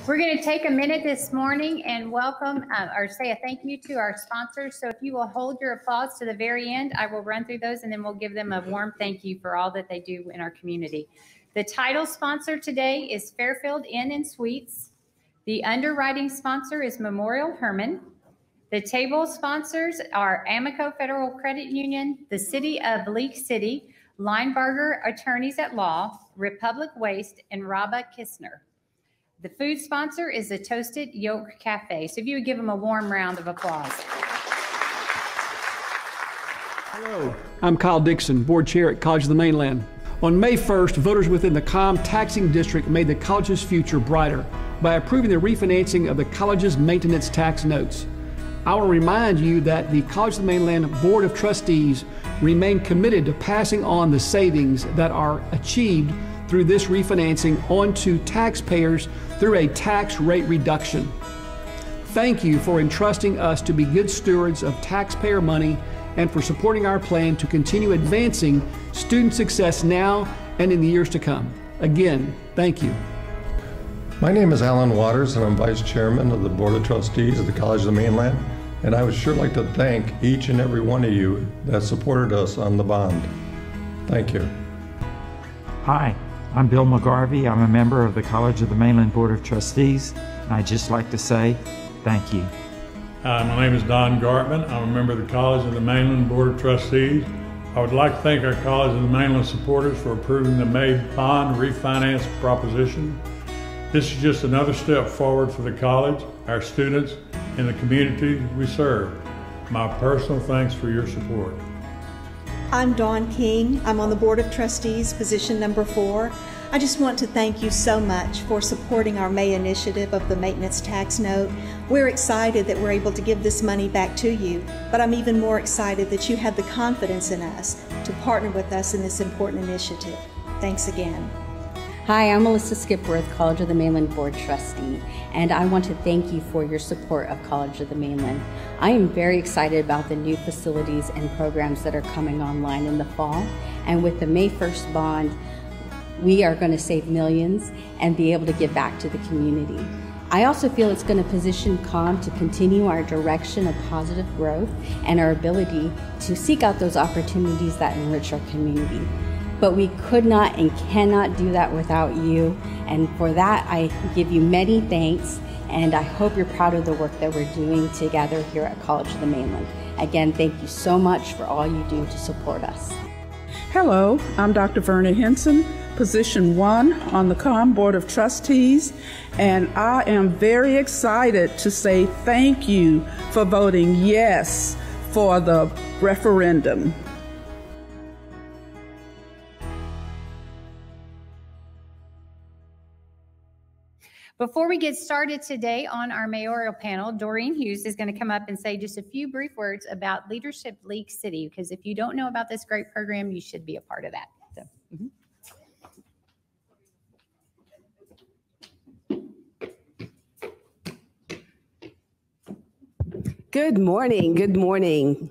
We're going to take a minute this morning and welcome or say a thank you to our sponsors. So if you will hold your applause to the very end, I will run through those and then we'll give them a warm thank you for all that they do in our community. The title sponsor today is Fairfield Inn and Suites. The underwriting sponsor is Memorial Hermann. The table sponsors are Amico Federal Credit Union, the City of Leak City, Linebarger Attorneys at Law, Republic Waste, and Rabba Kistner. The food sponsor is the Toasted Yolk Cafe. So if you would give them a warm round of applause. Hello, I'm Kyle Dixon, board chair at College of the Mainland. On May 1st, voters within the COM taxing district made the college's future brighter by approving the refinancing of the college's maintenance tax notes. I will remind you that the College of the Mainland Board of Trustees remain committed to passing on the savings that are achieved through this refinancing onto taxpayers through a tax rate reduction. Thank you for entrusting us to be good stewards of taxpayer money and for supporting our plan to continue advancing student success now and in the years to come. Again, thank you. My name is Alan Waters and I'm Vice Chairman of the Board of Trustees of the College of the Mainland, and I would sure like to thank each and every one of you that supported us on the bond. Thank you. Hi, I'm Bill McGarvey. I'm a member of the College of the Mainland Board of Trustees, and I'd just like to say thank you. Hi, my name is Don Gartman. I'm a member of the College of the Mainland Board of Trustees. I would like to thank our College of the Mainland supporters for approving the May bond refinance proposition. This is just another step forward for the college, our students, and the community we serve. My personal thanks for your support. I'm Dawn King. I'm on the Board of Trustees, position number 4. I just want to thank you so much for supporting our May initiative of the maintenance tax note. We're excited that we're able to give this money back to you, but I'm even more excited that you have the confidence in us to partner with us in this important initiative. Thanks again. Hi, I'm Melissa Skipworth, College of the Mainland Board Trustee, and I want to thank you for your support of College of the Mainland. I am very excited about the new facilities and programs that are coming online in the fall, and with the May 1st bond, we are going to save millions and be able to give back to the community. I also feel it's going to position COM to continue our direction of positive growth and our ability to seek out those opportunities that enrich our community. But we could not and cannot do that without you. And for that, I give you many thanks. And I hope you're proud of the work that we're doing together here at College of the Mainland. Again, thank you so much for all you do to support us. Hello, I'm Dr. Verna Henson, position 1 on the COM Board of Trustees. And I am very excited to say thank you for voting yes for the referendum. Before we get started today on our mayoral panel, Doreen Hughes is going to come up and say just a few brief words about Leadership Leak City, because if you don't know about this great program, you should be a part of that. So. Good morning. Good morning.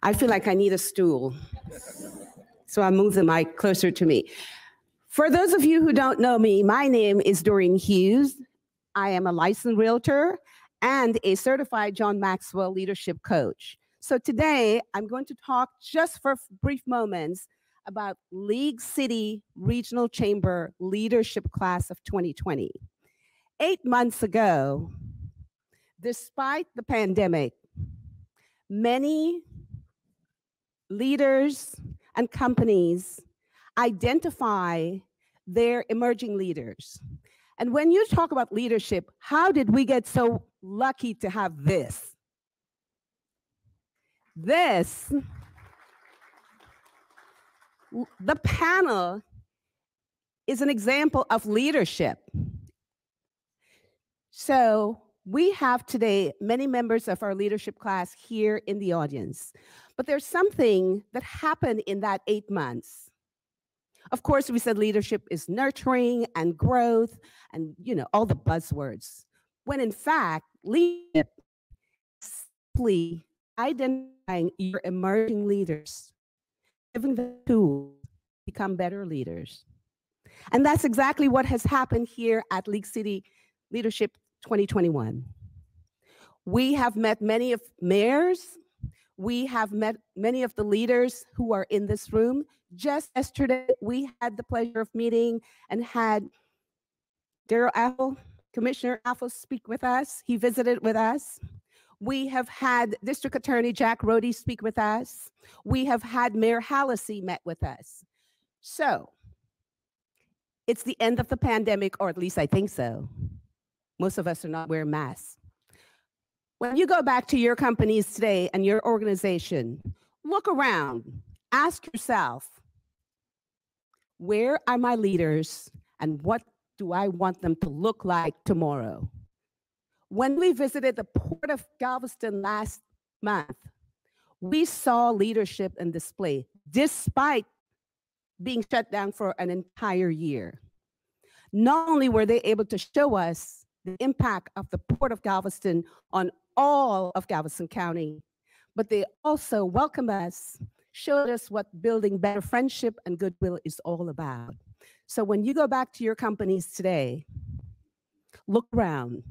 I feel like I need a stool, so I move the mic closer to me. For those of you who don't know me, my name is Doreen Hughes. I am a licensed realtor and a certified John Maxwell leadership coach. So today I'm going to talk just for brief moments about League City Regional Chamber Leadership Class of 2020. 8 months ago, despite the pandemic, many leaders and companies identify their emerging leaders. And when you talk about leadership, how did we get so lucky to have this? The panel is an example of leadership. So we have today many members of our leadership class here in the audience, but there's something that happened in that 8 months. Of course, we said leadership is nurturing and growth and, all the buzzwords. When in fact, leadership is simply identifying your emerging leaders, giving them tools to become better leaders. And that's exactly what has happened here at League City Leadership 2021. We have met many of mayors. We have met many of the leaders who are in this room. Just yesterday, we had the pleasure of meeting and had Daryl Apple, Commissioner Apple, speak with us. He visited with us. We have had District Attorney Jack Rohde speak with us. We have had Mayor Hallisey met with us. So it's the end of the pandemic, or at least I think so. Most of us are not wearing masks. When you go back to your companies today and your organization, look around, ask yourself, where are my leaders and what do I want them to look like tomorrow? When we visited the Port of Galveston last month, we saw leadership and display despite being shut down for an entire year. Not only were they able to show us the impact of the Port of Galveston on all of Galveston County, but they also welcomed us, showed us what building better friendship and goodwill is all about. So when you go back to your companies today, look around,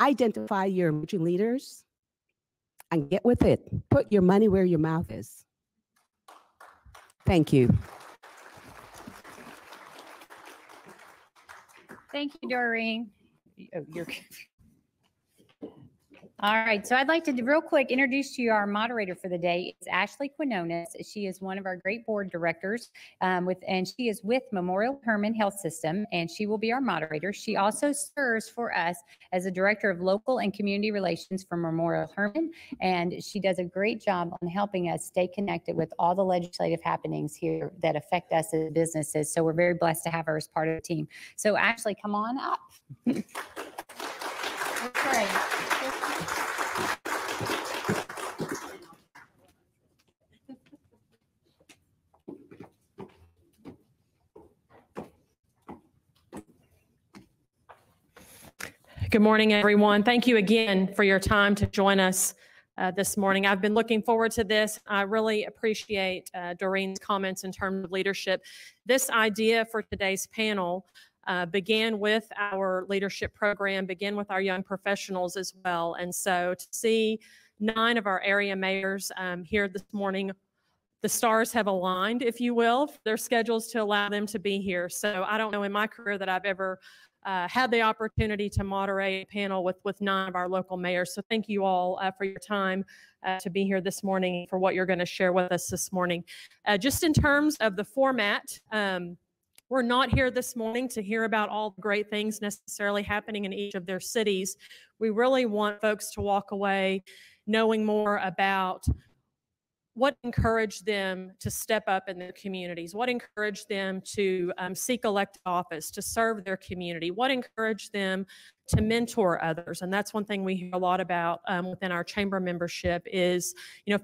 identify your emerging leaders, and get with it. Put your money where your mouth is. Thank you. Thank you, Doreen. Oh, all right, so I'd like to real quick introduce to you our moderator for the day. It's Ashley Quinones. She is one of our great board directors and she is with Memorial Hermann Health System, and she will be our moderator. She also serves for us as the Director of Local and Community Relations for Memorial Hermann, and she does a great job on helping us stay connected with all the legislative happenings here that affect us as businesses. So we're very blessed to have her as part of the team. So Ashley, come on up. Okay. Good morning, everyone. Thank you again for your time to join us this morning. I've been looking forward to this. I really appreciate Doreen's comments in terms of leadership. This idea for today's panel began with our leadership program, began with our young professionals as well. And so to see 9 of our area mayors here this morning, the stars have aligned, if you will, for their schedules to allow them to be here. So I don't know in my career that I've ever had the opportunity to moderate a panel with 9 of our local mayors. So thank you all for your time to be here this morning, for what you're going to share with us this morning. Just in terms of the format, we're not here this morning to hear about all the great things necessarily happening in each of their cities. We really want folks to walk away knowing more about what encouraged them to step up in their communities, what encouraged them to seek elected office, to serve their community, what encouraged them to mentor others. And that's one thing we hear a lot about within our chamber membership is,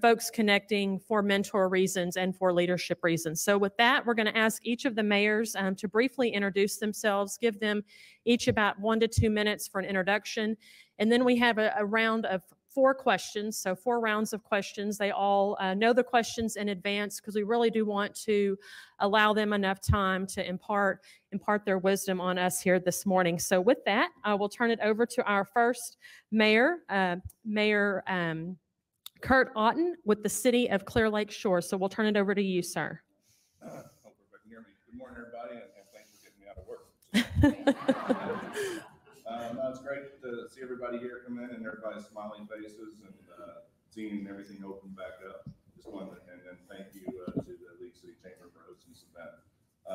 folks connecting for mentor reasons and for leadership reasons. So with that, we're going to ask each of the mayors to briefly introduce themselves, give them each about 1 to 2 minutes for an introduction. And then we have a round of 4 questions, so 4 rounds of questions. They all know the questions in advance because we really do want to allow them enough time to impart their wisdom on us here this morning. So with that, I will turn it over to our first mayor, Mayor Kurt Otten with the City of Clear Lake Shore. So we'll turn it over to you, sir. Hope everybody can hear me. Good morning, everybody, and thanks for getting me out of work. It's great to see everybody here come in and everybody's smiling faces and seeing everything open back up. Just wanted to, and then thank you to the League City Chamber for hosting this event.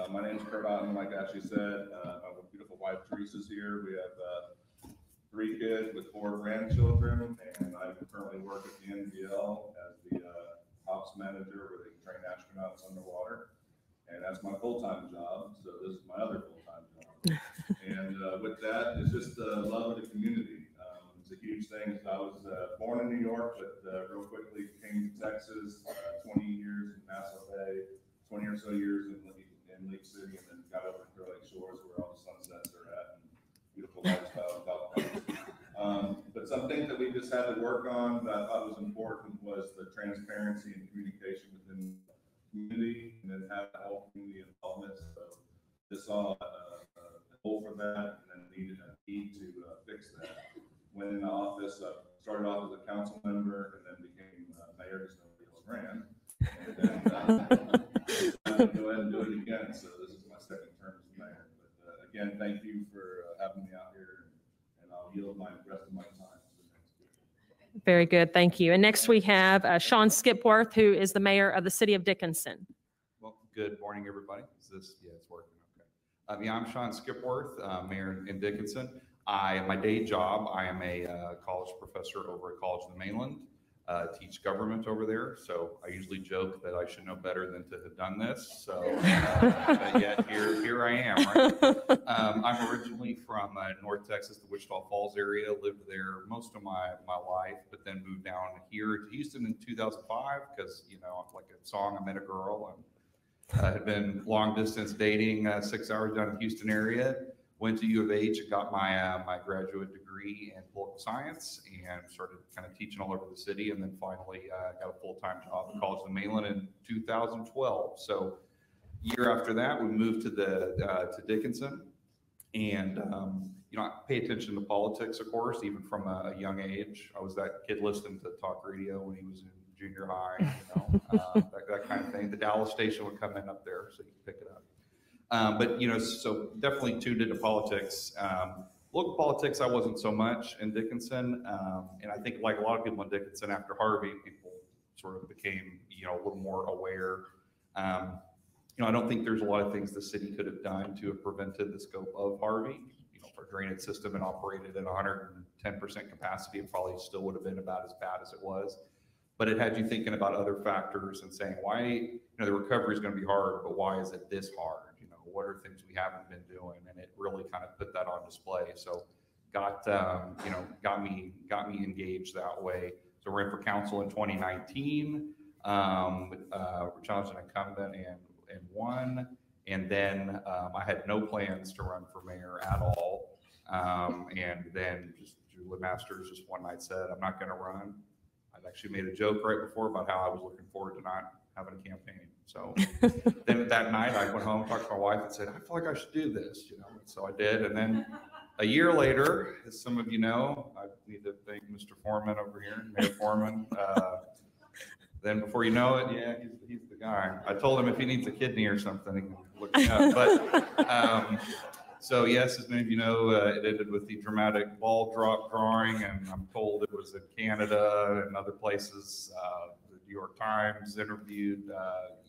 My name is Kurt Otten, like Ashley said. My beautiful wife Teresa's here. We have 3 kids with 4 grandchildren, and I currently work at the NVL as the ops manager where they can train astronauts underwater. And that's my full-time job, so this is my other full-time job. And with that, it's just the love of the community. It's a huge thing. I was born in New York, but real quickly came to Texas, 20 years in Nassau Bay, 20 or so years in Lake City, and then got over to Clear Lake Shores where all the sunsets are at, and beautiful lifestyle golf course. But something that we just had to work on that I thought was important was the transparency and communication within the community, and then have the whole community involvement. So this saw a goal for that, and then needed a need to went into office, started off as a council member and then became mayor because nobody else ran. And then I'm going to go ahead and do it again. So this is my second term as mayor. But again, thank you for having me out here, and I'll yield my rest of my time to the next speaker. Very good. Thank you. And next we have Sean Skipworth, who is the mayor of the city of Dickinson. Well, good morning, everybody. Is this, yeah, it's working. Okay. Yeah, I'm Sean Skipworth, mayor in Dickinson. My day job, I am a college professor over at College of the Mainland. Teach government over there, so I usually joke that I should know better than to have done this. So, but yet here I am. Right? I'm originally from North Texas, the Wichita Falls area. Lived there most of my life, but then moved down here to Houston in 2005 because, you know, like a song, I met a girl and had been long distance dating 6 hours down in the Houston area. Went to U of H and got my my graduate degree in political science and started kind of teaching all over the city, and then finally got a full-time job at College of the Mainland in 2012. So year after that, we moved to to Dickinson, and you know, I pay attention to politics, of course, even from a young age. I was that kid listening to talk radio when he was in junior high, you know, that kind of thing. The Dallas station would come in up there, so you can pick it up. But, you know, so definitely tuned into politics. Local politics, I wasn't so much in Dickinson. And I think like a lot of people in Dickinson after Harvey, people sort of became, you know, a little more aware. You know, I don't think there's a lot of things the city could have done to have prevented the scope of Harvey. You know, if our drainage system had operated at 110% capacity, it probably still would have been about as bad as it was. But it had you thinking about other factors and saying, why, you know, the recovery is going to be hard, but why is it this hard? You know, what are things we haven't been doing? And it really kind of put that on display. So you know, got me engaged that way. So ran for council in 2019, challenged an incumbent and won. And then I had no plans to run for mayor at all. And then just Julie Masters just one night said, I'm not going to run. I'd actually made a joke right before about how I was looking forward to not having a campaign. So then that night I went home, talked to my wife and said, I feel like I should do this, you know, and so I did. And then a year later, as some of you know, I need to thank Mr. Foreman over here, Mayor Foreman. Then before you know it, yeah, he's the guy. I told him if he needs a kidney or something, he can look me up. But so yes, as many of you know, it ended with the dramatic ball drop drawing, and I'm told it was in Canada and other places. The New York Times interviewed,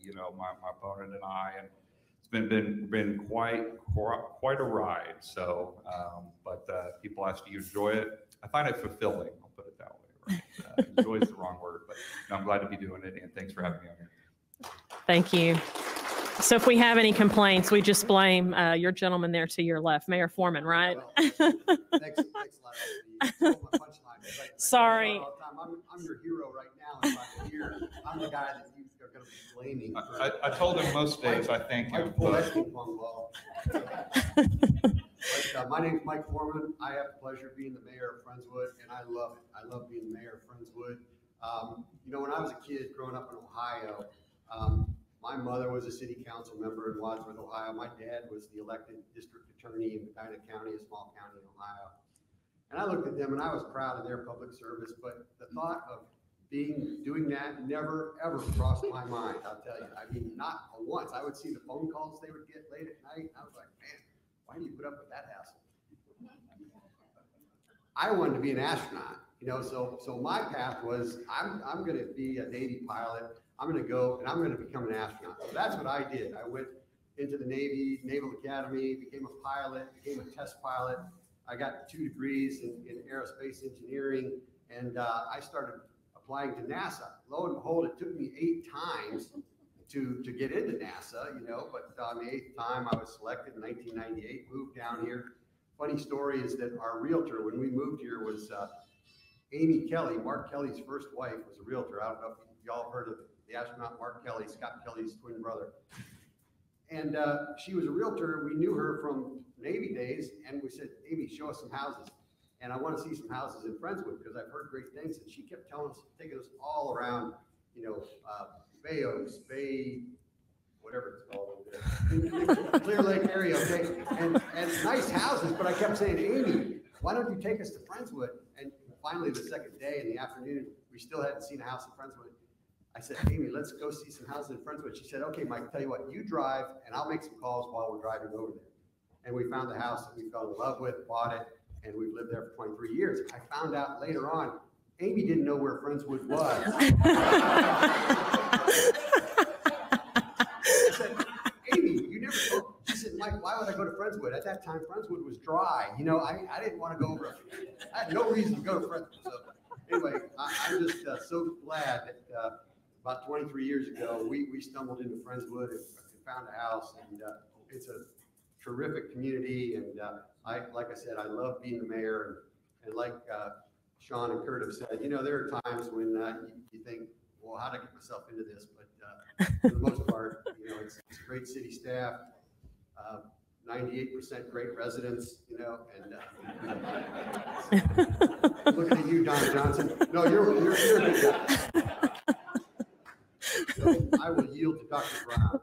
you know, my opponent and I, and it's been quite a ride. So, but people ask, do you enjoy it? I find it fulfilling. I'll put it that way. Right? Enjoy is the wrong word, but no, I'm glad to be doing it, and thanks for having me on here. Thank you. So if we have any complaints, we just blame your gentleman there to your left, Mayor Foreman, right? Well, thanks a lot. Sorry. I'm your hero right now. In my ear. I'm the guy that you are going to be blaming. I told him most days I thank him. But my name's Mike Foreman. I have the pleasure of being the mayor of Friendswood, and I love it. I love being the mayor of Friendswood. You know, when I was a kid growing up in Ohio, my mother was a city council member in Wadsworth, Ohio. My dad was the elected district attorney in Medina County, a small county in Ohio. And I looked at them and I was proud of their public service, but the thought of doing that never, ever crossed my mind, I'll tell you. I mean, not once. I would see the phone calls they would get late at night. And I was like, man, why do you put up with that hassle? I wanted to be an astronaut, you know, so my path was, I'm going to be a Navy pilot. I'm going to go and I'm going to become an astronaut. So that's what I did. I went into the Navy, Naval Academy, became a pilot, became a test pilot. I got 2 degrees in aerospace engineering, and I started applying to NASA. Lo and behold, it took me 8 times to get into NASA, you know, but on the 8th time I was selected in 1998, moved down here. Funny story is that our realtor, when we moved here, was Amy Kelly. Mark Kelly's first wife was a realtor. I don't know if y'all have heard of the astronaut Mark Kelly, Scott Kelly's twin brother. And she was a realtor. We knew her from Navy days, and we said, Amy, show us some houses. And I want to see some houses in Friendswood because I've heard great things. And she kept telling us, taking us all around, you know, Bay Oaks, Bay, whatever it's called over there, Clear Lake area, okay? And nice houses, but I kept saying, Amy, why don't you take us to Friendswood? And finally, the second day in the afternoon, we still hadn't seen a house in Friendswood. I said, Amy, let's go see some houses in Friendswood. She said, okay, Mike, tell you what, you drive and I'll make some calls while we're driving over there. And we found the house that we fell in love with, bought it, and we've lived there for 23 years. I found out later on, Amy didn't know where Friendswood was. I said, Amy, you never told. She said, Mike, why would I go to Friendswood? At that time, Friendswood was dry. You know, I didn't want to go over. I had no reason to go to Friendswood. So anyway, I'm just so glad that about 23 years ago, we stumbled into Friendswood and found a house, and it's a terrific community. And like I said, I love being the mayor, and like Sean and Kurt have said, you know, there are times when you think, well, how did I get myself into this? But for the most part, you know, it's a great city staff, 98% great residents, you know, and looking at you, Don Johnson. No, you're a good guy. So I will yield to Dr. Brown.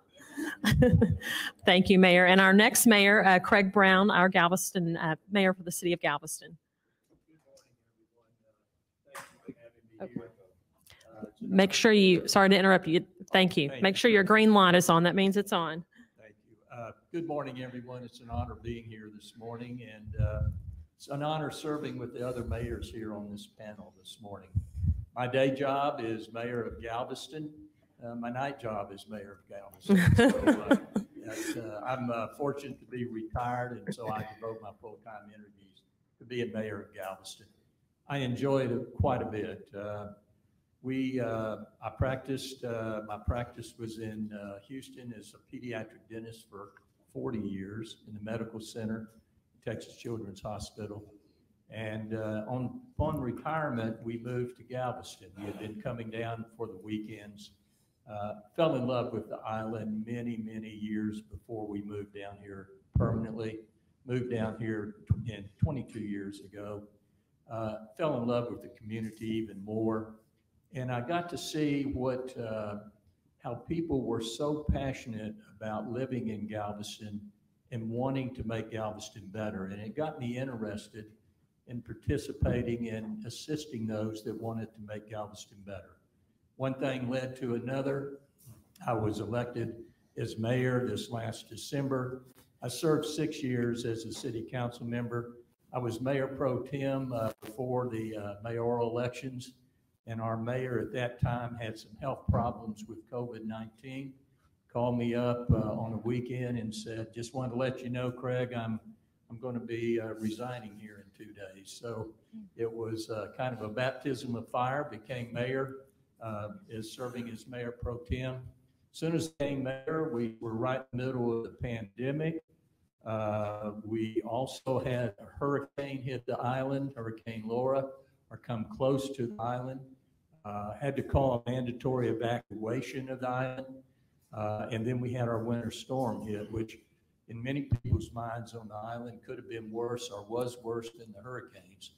Thank you, Mayor. And our next mayor, Craig Brown, our Galveston mayor for the city of Galveston. Make sure you, sorry to interrupt you. Thank you. Make sure your green light is on. That means it's on. Thank you. Good morning, everyone. It's an honor being here this morning, and it's an honor serving with the other mayors here on this panel this morning. My day job is mayor of Galveston. My night job is mayor of Galveston. So, I'm fortunate to be retired, and so I devote my full-time energies to being mayor of Galveston. I enjoyed it quite a bit. I practiced, my practice was in Houston as a pediatric dentist for 40 years in the medical center, Texas Children's Hospital. And upon retirement, we moved to Galveston. We had been coming down for the weekends. Fell in love with the island many, many years before we moved down here permanently. Moved down here 22 years ago. Fell in love with the community even more. And I got to see how people were so passionate about living in Galveston and wanting to make Galveston better. And it got me interested in participating and assisting those that wanted to make Galveston better. One thing led to another. I was elected as mayor this last December. I served 6 years as a city council member. I was mayor pro tem before the mayoral elections. And our mayor at that time had some health problems with COVID-19. Called me up on a weekend and said, just wanted to let you know, Craig, I'm going to be resigning here in 2 days. So it was kind of a baptism of fire, became mayor, is serving as mayor pro tem. As soon as I became mayor, we were right in the middle of the pandemic. We also had a hurricane hit the island, Hurricane Laura, or come close to the island. Had to call a mandatory evacuation of the island. And then we had our winter storm hit, which in many people's minds on the island could have been worse or was worse than the hurricanes.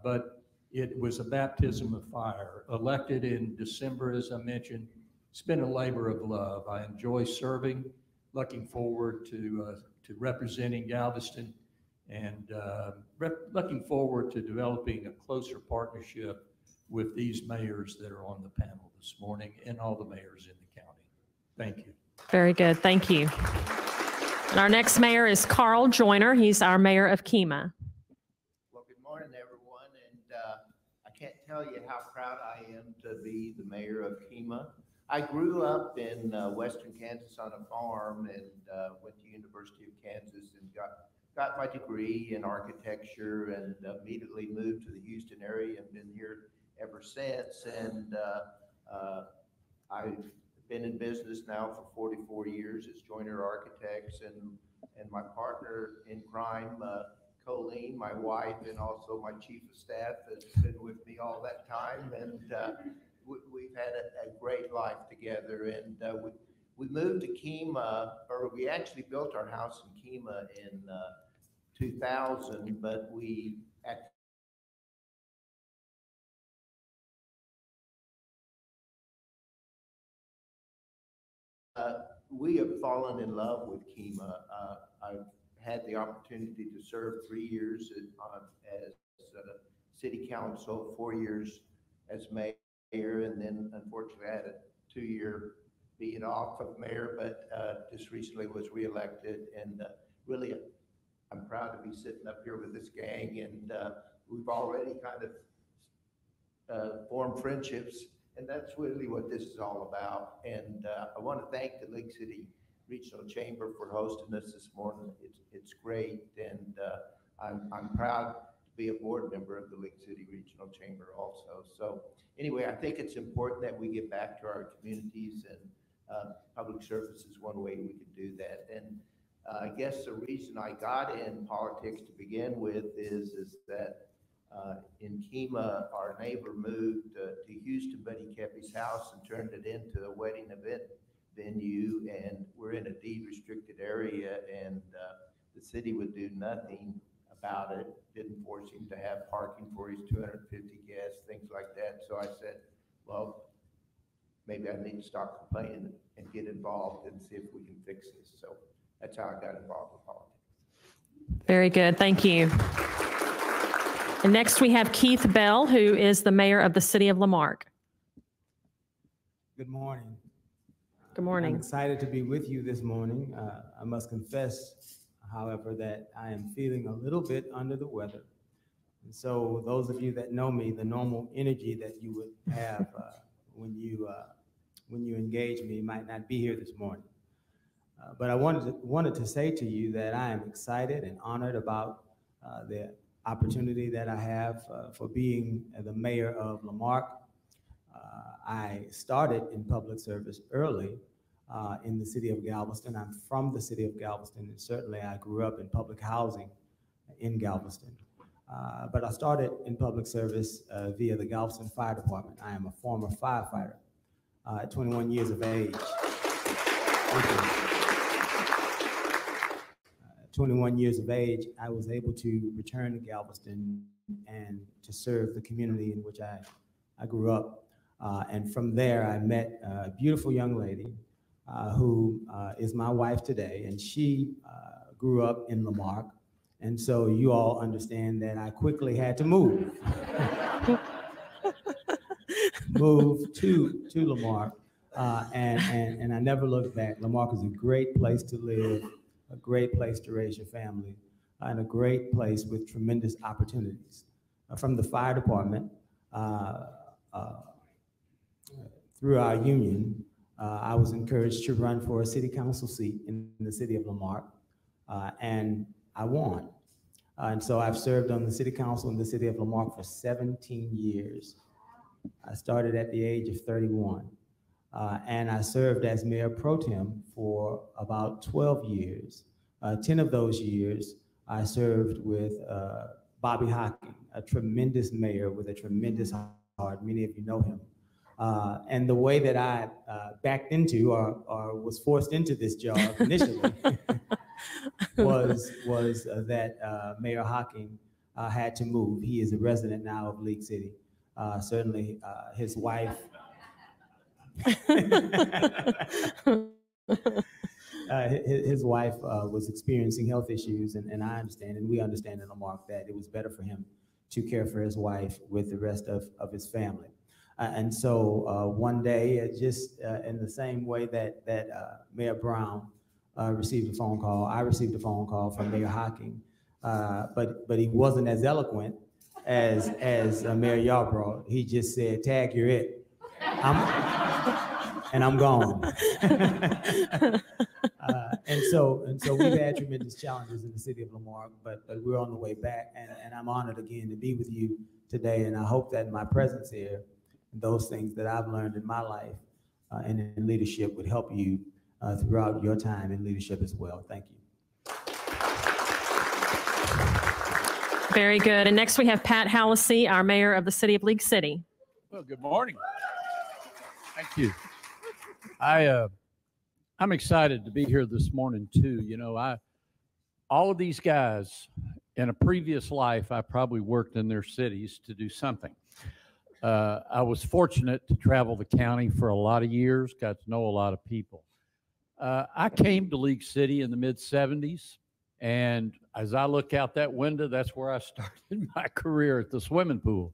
But it was a baptism of fire. Elected in December, as I mentioned, it's been a labor of love. I enjoy serving, looking forward to representing Galveston, and looking forward to developing a closer partnership with these mayors that are on the panel this morning and all the mayors in the county. Thank you. Very good. Thank you. And our next mayor is Carl Joyner. He's our mayor of Kemah. Well, good morning, everyone. And I can't tell you how proud I am to be the mayor of Kemah. I grew up in western Kansas on a farm and went to University of Kansas and got my degree in architecture and immediately moved to the Houston area and been here ever since. And I've been in business now for 44 years as Joyner Architects, and my partner in crime, Colleen, my wife, and also my chief of staff has been with me all that time. And we've had a great life together. And we moved to Kemah, or we actually built our house in Kemah in 2000, but we we have fallen in love with Kemah. I've had the opportunity to serve 3 years as city council, 4 years as mayor, and then unfortunately I had a 2-year being off of mayor, but just recently was reelected. And really, I'm proud to be sitting up here with this gang, and we've already kind of formed friendships, and that's really what this is all about. And I want to thank the League City Regional Chamber for hosting us this morning. It's great, and I'm proud to be a board member of the League City Regional Chamber also. So anyway, I think it's important that we get back to our communities, and public service is one way we can do that. And I guess the reason I got in politics to begin with is that in Kemah, our neighbor moved to Houston, but he kept his house and turned it into a wedding event venue, and we're in a deed restricted area, and the city would do nothing about it, didn't force him to have parking for his 250 guests, things like that. So I said, well, maybe I need to stop complaining and get involved and see if we can fix this. So that's how I got involved with politics. Very good. Thank you. And next we have Keith Bell, who is the mayor of the city of Lamarck. Good morning. Good morning. I'm excited to be with you this morning. I must confess, however, that I am feeling a little bit under the weather. And so those of you that know me, the normal energy that you would have when you engage me might not be here this morning. But I wanted to say to you that I am excited and honored about the opportunity that I have for being the mayor of Lamarck. I started in public service early in the city of Galveston. I'm from the city of Galveston, and certainly I grew up in public housing in Galveston. But I started in public service via the Galveston Fire Department. I am a former firefighter at 21 years of age. 21 years of age, I was able to return to Galveston and to serve the community in which I grew up. And from there, I met a beautiful young lady who is my wife today, and she grew up in Lamarck. And so you all understand that I quickly had to move. Move to Lamarck, and I never looked back. Lamarck is a great place to live, a great place to raise your family, and a great place with tremendous opportunities. From the fire department, through our union, I was encouraged to run for a city council seat in the city of Lamarck, and I won. And so I've served on the city council in the city of Lamarck for 17 years. I started at the age of 31. And I served as mayor pro tem for about 12 years. 10 of those years, I served with Bobby Hocking, a tremendous mayor with a tremendous heart. Many of you know him. And the way that I backed into or was forced into this job initially was that Mayor Hocking had to move. He is a resident now of League City. Certainly his wife, his wife was experiencing health issues, and I understand, and we understand in Lamarck that it was better for him to care for his wife with the rest of his family. And so one day, just in the same way that Mayor Brown received a phone call, I received a phone call from Mayor Hocking, but he wasn't as eloquent as Mayor Yarbrough. He just said, "Tag, you're it." And I'm gone. And so we've had tremendous challenges in the city of Lamarck, but we're on the way back, and I'm honored again to be with you today. And I hope that my presence here, those things that I've learned in my life and in leadership would help you throughout your time in leadership as well. Thank you. Very good. And next we have Pat Hallisey, our mayor of the city of League City. Well, good morning. Thank you. I'm excited to be here this morning too. You know, all of these guys in a previous life, I probably worked in their cities to do something. I was fortunate to travel the county for a lot of years, got to know a lot of people. I came to League City in the mid-'70s, And as I look out that window, that's where I started my career at the swimming pool.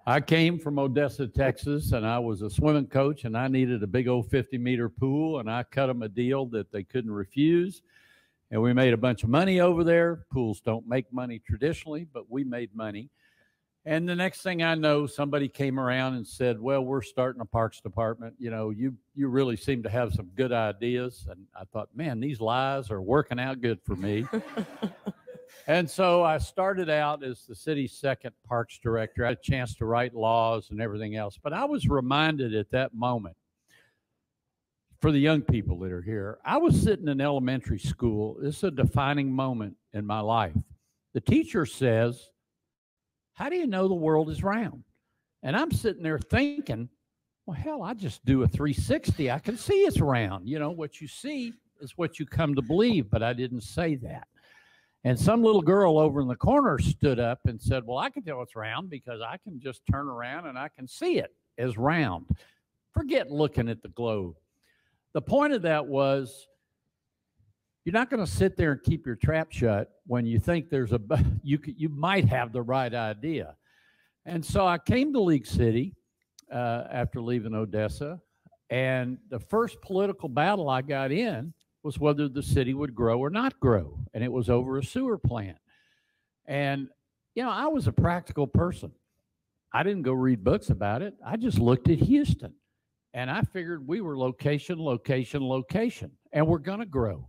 I came from Odessa, Texas, and I was a swimming coach, and I needed a big old 50-meter pool, and I cut them a deal that they couldn't refuse. And we made a bunch of money over there. Pools don't make money traditionally, but we made money. And the next thing I know, somebody came around and said, well, we're starting a parks department. You know, you really seem to have some good ideas. And I thought, man, these lies are working out good for me. And so I started out as the city's second parks director. I had a chance to write laws and everything else. But I was reminded at that moment, for the young people that are here, I was sitting in elementary school. This is a defining moment in my life. The teacher says, how do you know the world is round? And I'm sitting there thinking, well, hell, I just do a 360. I can see it's round. You know, what you see is what you come to believe, but I didn't say that. And some little girl over in the corner stood up and said, well, I can tell it's round because I can just turn around and I can see it as round. Forget looking at the globe. The point of that was, you're not going to sit there and keep your trap shut when you think there's you might have the right idea. And so I came to League City after leaving Odessa, and the first political battle I got in was whether the city would grow or not grow, and it was over a sewer plant. And, you know, I was a practical person. I didn't go read books about it. I just looked at Houston, and I figured we were location, location, location, and we're going to grow.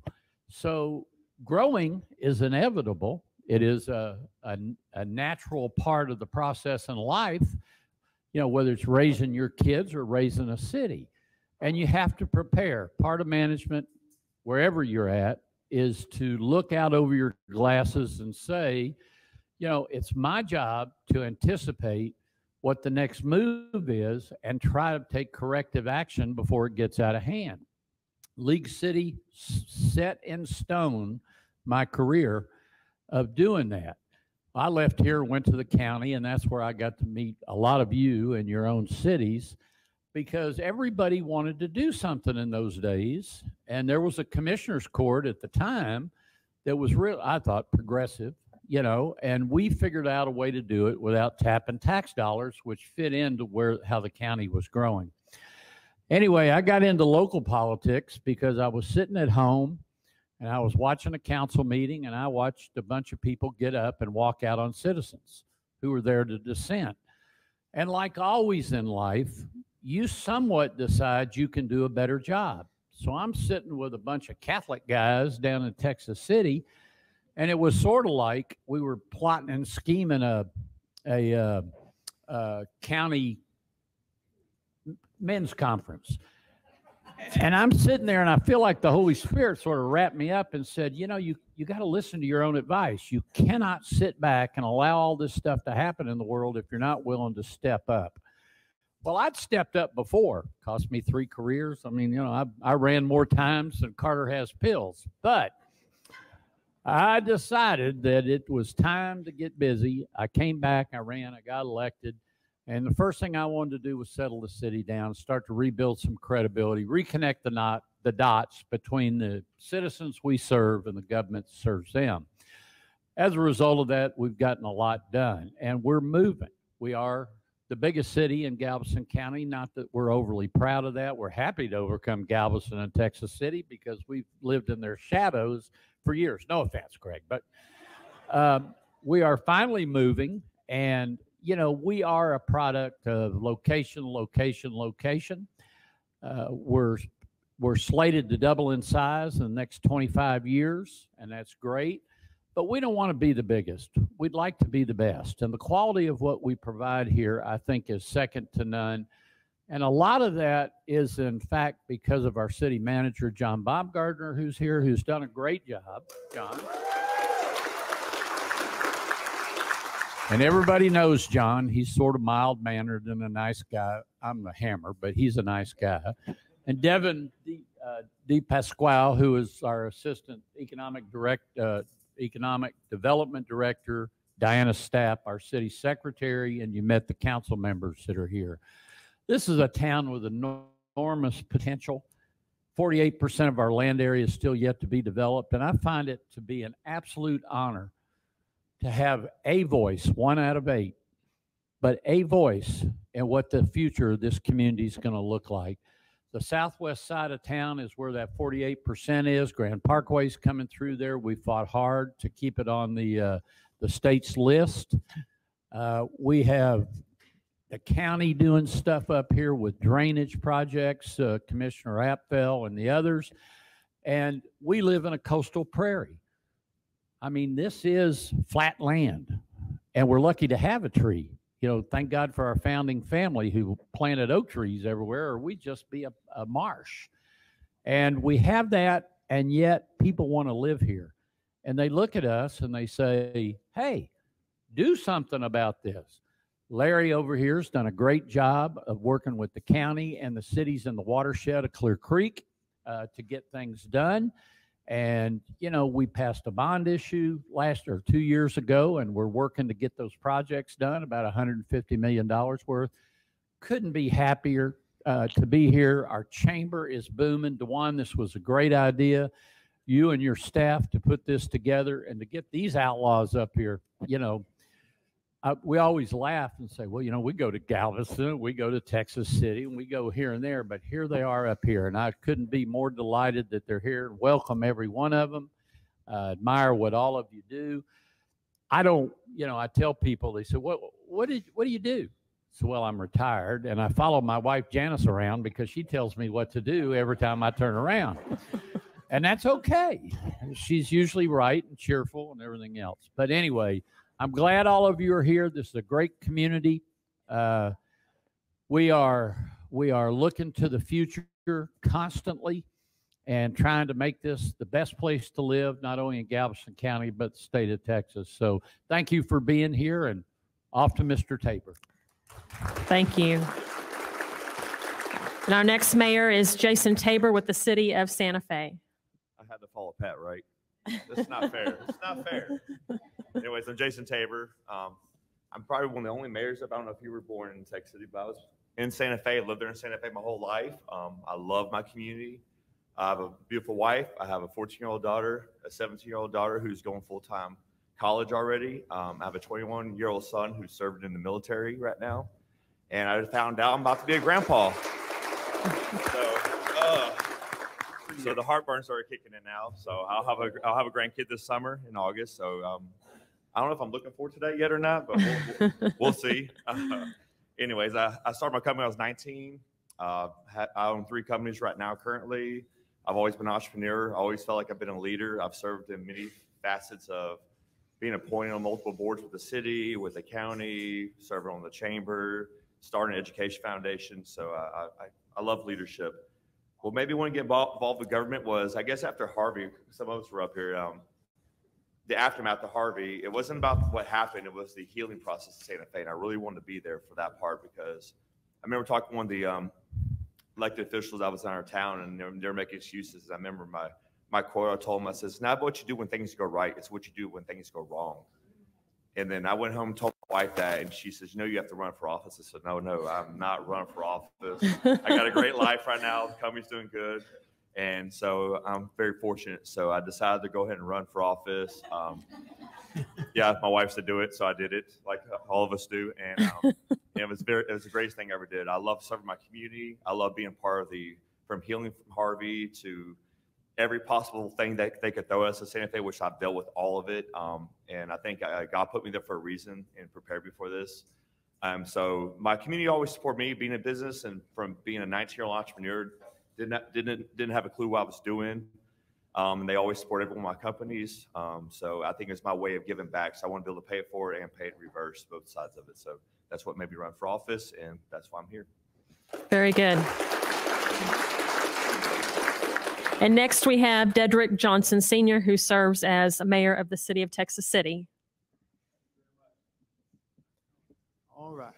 So growing is inevitable. It is a natural part of the process in life, you know, whether it's raising your kids or raising a city. And you have to prepare. Part of management, wherever you're at, is to look out over your glasses and say, you know, it's my job to anticipate what the next move is and try to take corrective action before it gets out of hand. League City set in stone my career of doing that. I left here, went to the county, and that's where I got to meet a lot of you in your own cities, because everybody wanted to do something in those days. And there was a commissioner's court at the time that was real, I thought, progressive, you know, and we figured out a way to do it without tapping tax dollars, which fit into how the county was growing. Anyway, I got into local politics because I was sitting at home and I was watching a council meeting, and I watched a bunch of people get up and walk out on citizens who were there to dissent. And like always in life, you somewhat decide you can do a better job. So I'm sitting with a bunch of Catholic guys down in Texas City, and it was sort of like we were plotting and scheming a county men's conference. And I'm sitting there, and I feel like the Holy Spirit sort of wrapped me up and said, you know, you got to listen to your own advice. You cannot sit back and allow all this stuff to happen in the world if you're not willing to step up. Well, I'd stepped up before. Cost me 3 careers. I mean, you know, I ran more times than Carter has pills. But I decided that it was time to get busy. I came back, I ran, I got elected. And the first thing I wanted to do was settle the city down, start to rebuild some credibility, reconnect the dots between the citizens we serve and the government that serves them. As a result of that, we've gotten a lot done, and we're moving. We are the biggest city in Galveston County. Not that we're overly proud of that. We're happy to overcome Galveston and Texas City because we've lived in their shadows for years. No offense, Greg, but we are finally moving, and you know, we are a product of location, location, location. We're slated to double in size in the next 25 years, and that's great. But we don't want to be the biggest. We'd like to be the best. And the quality of what we provide here, I think, is second to none. And a lot of that is, in fact, because of our city manager, John Baumgartner, who's here, who's done a great job. John. And everybody knows John. He's sort of mild-mannered and a nice guy. I'm the hammer, but he's a nice guy. And Devin DePasquale, who is our assistant economic development director, Diana Stapp, our city secretary, and you met the council members that are here. This is a town with enormous potential 48% of our land area is still yet to be developed, and I find it to be an absolute honor to have a voice, 1 out of 8, but a voice in what the future of this community is going to look like. The southwest side of town is where that 48% is. Grand Parkway's coming through there. We fought hard to keep it on the state's list. We have the county doing stuff up here with drainage projects, Commissioner Apfel and the others. And we live in a coastal prairie. I mean, this is flat land, and we're lucky to have a tree. You know, thank God for our founding family who planted oak trees everywhere, or we'd just be a marsh. And we have that, and yet people want to live here. And they look at us and they say, hey, do something about this. Larry over here has done a great job of working with the county and the cities in the watershed of Clear Creek to get things done. And, you know, we passed a bond issue 2 years ago, and we're working to get those projects done, about $150 million worth. Couldn't be happier to be here. Our chamber is booming. DeJuan, this was a great idea. You and your staff to put this together and to get these outlaws up here. You know, we always laugh and say, well, you know, we go to Galveston, we go to Texas City, and we go here and there, but here they are up here. And I couldn't be more delighted that they're here. Welcome every one of them. Admire what all of you do. I don't, you know, I tell people, they say, what do you do? So, well, I'm retired, and I follow my wife Janice around because she tells me what to do every time I turn around. And that's okay. She's usually right and cheerful and everything else. But anyway, I'm glad all of you are here. This is a great community. We are looking to the future constantly and trying to make this the best place to live, not only in Galveston County, but the state of Texas. So thank you for being here, and off to Mr. Tabor. Thank you. And our next mayor is Jason Tabor with the city of Santa Fe. I had to follow Pat, right? That's not fair. It's not fair. Anyways, I'm Jason Tabor. I'm probably one of the only mayors. I don't know if you were born in Texas City, but I was in Santa Fe. I lived there in Santa Fe my whole life. I love my community. I have a beautiful wife. I have a 14-year-old daughter, a 17-year-old daughter who's going full-time college already. I have a 21-year-old son who's serving in the military right now. And I found out I'm about to be a grandpa. So the heartburn started kicking in now. So I'll have a grandkid this summer in August. So I don't know if I'm looking forward to that yet or not, but we'll see. Anyways, I started my company when I was 19. I own 3 companies right now currently. I've always been an entrepreneur. I always felt like I've been a leader. I've served in many facets of being appointed on multiple boards with the city, with the county, serving on the chamber, starting an education foundation. So I love leadership. What made me want to get involved with government was, I guess after Harvey, some of us were up here, the aftermath of Harvey, it wasn't about what happened, it was the healing process of Santa Fe. And I really wanted to be there for that part because I remember talking to one of the elected officials I was in our town, and they're making excuses. I remember my quote, I told them, I said, it's not what you do when things go right, it's what you do when things go wrong. And then I went home and told my wife that, and she says, you know, you have to run for office. I said, no, I'm not running for office. I got a great life right now. The company's doing good. And so I'm very fortunate. So I decided to go ahead and run for office. Yeah, my wife said do it, so I did it, like all of us do. And it was the greatest thing I ever did. I love serving my community. I love being part of from healing from Harvey to every possible thing that they could throw at us at Santa Fe, which I've dealt with all of it. And I think God put me there for a reason and prepared me for this. So my community always supported me being in business, and from being a 19-year-old entrepreneur, didn't have a clue what I was doing. And they always support every one of my companies. So I think it's my way of giving back. So I want to be able to pay it forward and pay it in reverse, both sides of it. So that's what made me run for office, and that's why I'm here. Very good. And next we have Dedrick Johnson Sr., who serves as mayor of the city of Texas City. All right.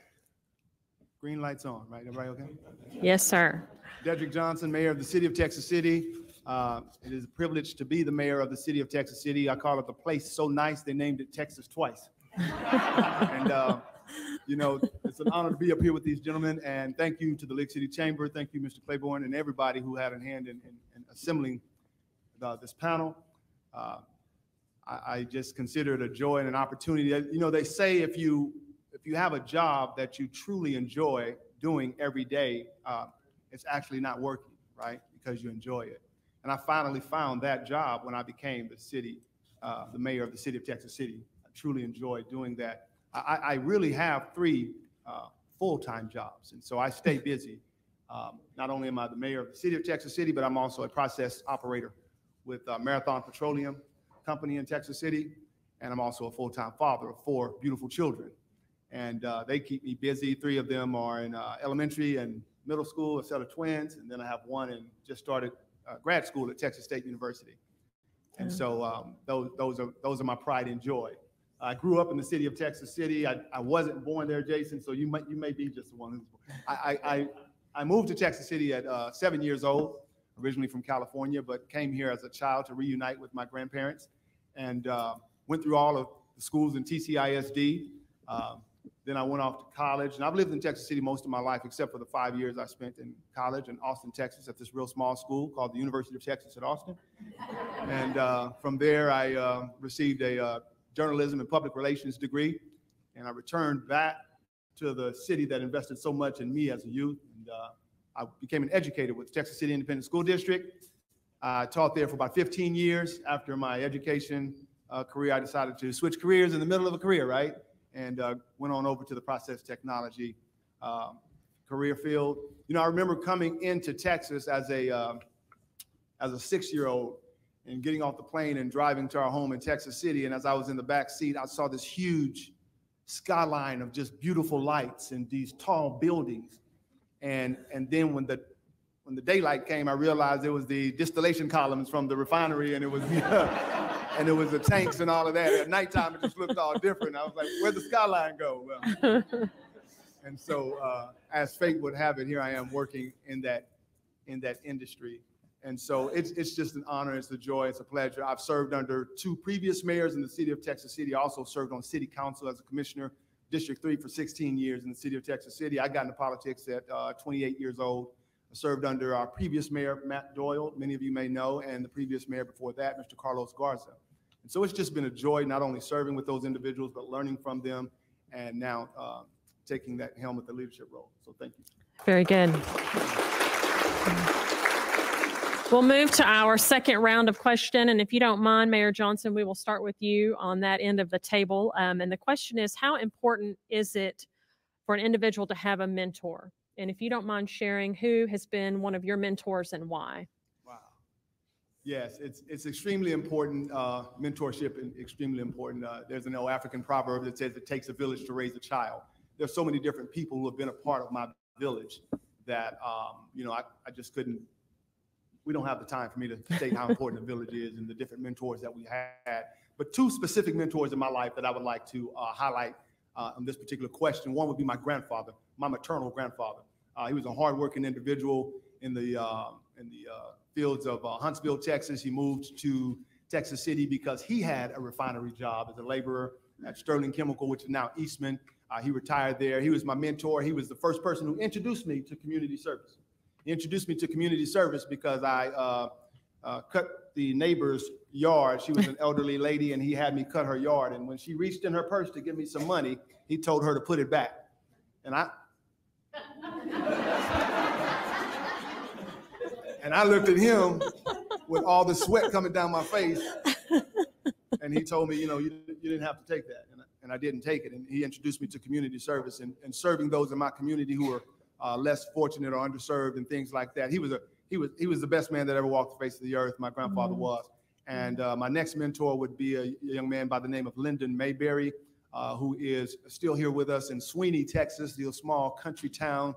Green light's on, right? Everybody okay? Yes, sir. Dedrick Johnson, mayor of the city of Texas City. It is a privilege to be the mayor of the city of Texas City. I call it the place so nice they named it Texas twice. And you know, it's an honor to be up here with these gentlemen. And thank you to the Lake City Chamber. Thank you, Mr. Claiborne, and everybody who had a hand in assembling this panel. I just consider it a joy and an opportunity. You know, they say if you have a job that you truly enjoy doing every day, it's actually not working, right? Because you enjoy it. And I finally found that job when I became the mayor of the city of Texas City. I truly enjoy doing that. I really have 3 full-time jobs, and so I stay busy. Not only am I the mayor of the city of Texas City, but I'm also a process operator with Marathon Petroleum Company in Texas City, and I'm also a full-time father of 4 beautiful children. And they keep me busy. 3 of them are in elementary and middle school, a set of twins, and then I have one and just started grad school at Texas State University. And so those are my pride and joy. I grew up in the city of Texas City. I wasn't born there, Jason, so you may be just the one who's born. I moved to Texas City at 7 years old, originally from California, but came here as a child to reunite with my grandparents, and went through all of the schools in TCISD. Then I went off to college, and I've lived in Texas City most of my life, except for the 5 years I spent in college in Austin, Texas, at this real small school called the University of Texas at Austin. And from there, I received a journalism and public relations degree, and I returned back to the city that invested so much in me as a youth. And I became an educator with Texas City Independent School District. I taught there for about 15 years. After my education career, I decided to switch careers in the middle of a career, right? And went on over to the process technology career field. You know, I remember coming into Texas as a 6-year-old and getting off the plane and driving to our home in Texas City. And as I was in the back seat, I saw this huge skyline of just beautiful lights and these tall buildings. And then when the daylight came, I realized it was the distillation columns from the refinery, and it was and it was the tanks and all of that. At nighttime, it just looked all different. I was like, where'd the skyline go? Well, and so as fate would have it, here I am working in that industry. And so it's just an honor, it's a joy, it's a pleasure. I've served under 2 previous mayors in the city of Texas City. I also served on city council as a commissioner, District 3 for 16 years in the city of Texas City. I got into politics at 28 years old. I served under our previous mayor, Matt Doyle, many of you may know, and the previous mayor before that, Mr. Carlos Garza. And so it's just been a joy, not only serving with those individuals, but learning from them, and now taking that helm at the leadership role. So thank you. Very good. We'll move to our second round of question. And if you don't mind, Mayor Johnson, we will start with you on that end of the table. And the question is, how important is it for an individual to have a mentor? And if you don't mind sharing, who has been one of your mentors and why? Wow. Yes, it's extremely important. Mentorship is extremely important. There's an old African proverb that says it takes a village to raise a child. There's so many different people who have been a part of my village that, you know, I just couldn't. We don't have the time for me to state how important the village is and the different mentors that we had. But 2 specific mentors in my life that I would like to highlight on this particular question. One would be my grandfather, my maternal grandfather. He was a hardworking individual in the fields of Huntsville, Texas. He moved to Texas City because he had a refinery job as a laborer at Sterling Chemical, which is now Eastman. He retired there. He was my mentor. He was the first person who introduced me to community service. He introduced me to community service because I cut the neighbor's yard. She was an elderly lady, and he had me cut her yard. And when she reached in her purse to give me some money, he told her to put it back. And I looked at him with all the sweat coming down my face, and he told me, you know, you didn't have to take that. And I didn't take it. And he introduced me to community service and serving those in my community who were less fortunate or underserved and things like that. He was the best man that ever walked the face of the earth. My grandfather was. And my next mentor would be a young man by the name of Lyndon Mayberry, who is still here with us in Sweeney, Texas, the small country town.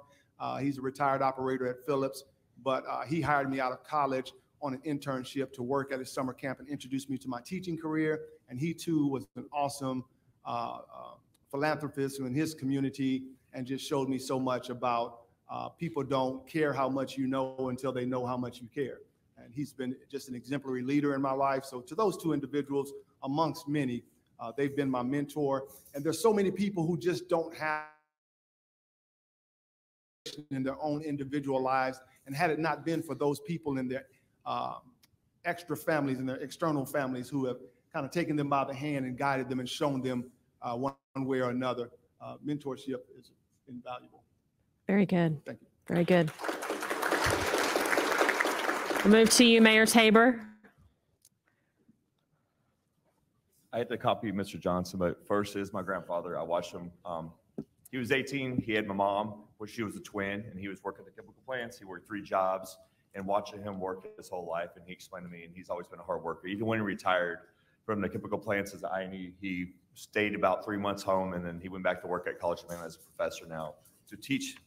He's a retired operator at Phillips, but he hired me out of college on an internship to work at his summer camp and introduced me to my teaching career. And he too was an awesome philanthropist in his community, and just showed me so much about people don't care how much you know until they know how much you care. And he's been just an exemplary leader in my life. So to those 2 individuals, amongst many, they've been my mentor. And there's so many people who just don't have in their own individual lives. And had it not been for those people in extra families and their external families who have kind of taken them by the hand and guided them and shown them one way or another. Mentorship is invaluable. Very good. Thank you. Very good. We'll move to you, Mayor Tabor. I had to copy Mr. Johnson, but first is my grandfather. I watched him. He was 18. He had my mom, where she was a twin, and he was working at the chemical plants. He worked 3 jobs, and watching him work his whole life, and he explained to me, and he's always been a hard worker. Even when he retired from the chemical plants as INE, he stayed about 3 months home, and then he went back to work at College of Mainland as a professor now to teach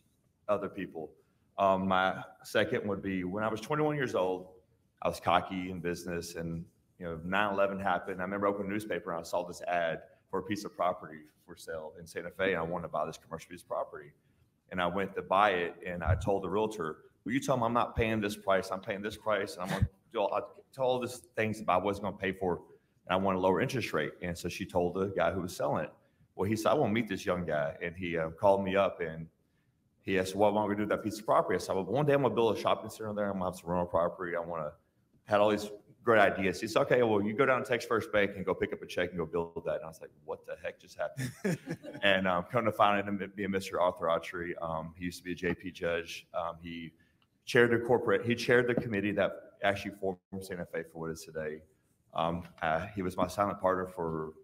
other people. My second would be when I was 21 years old, I was cocky in business, and 9/11 happened. I remember opening a newspaper and I saw this ad for a piece of property for sale in Santa Fe, and I wanted to buy this commercial piece of property. And I went to buy it, and I told the realtor, "Will you tell him I'm not paying this price? I'm paying this price, and I'm going to do all these things that I wasn't going to pay for, and I want a lower interest rate." And so she told the guy who was selling it. Well, he said, "I want to meet this young guy," and he called me up and he asked, "What am I going to do with that piece of property?" I said, "Well, one day I'm going to build a shopping center there. I'm going to have some rental property. I want to." Had all these great ideas. He said, "Okay, well, you go down to Texas First Bank and go pick up a check and go build that." And I was like, "What the heck just happened?" And come to find him being Mr. Arthur Autry. He used to be a JP judge. He chaired the committee that actually formed Santa Fe for what it is today. He was my silent partner for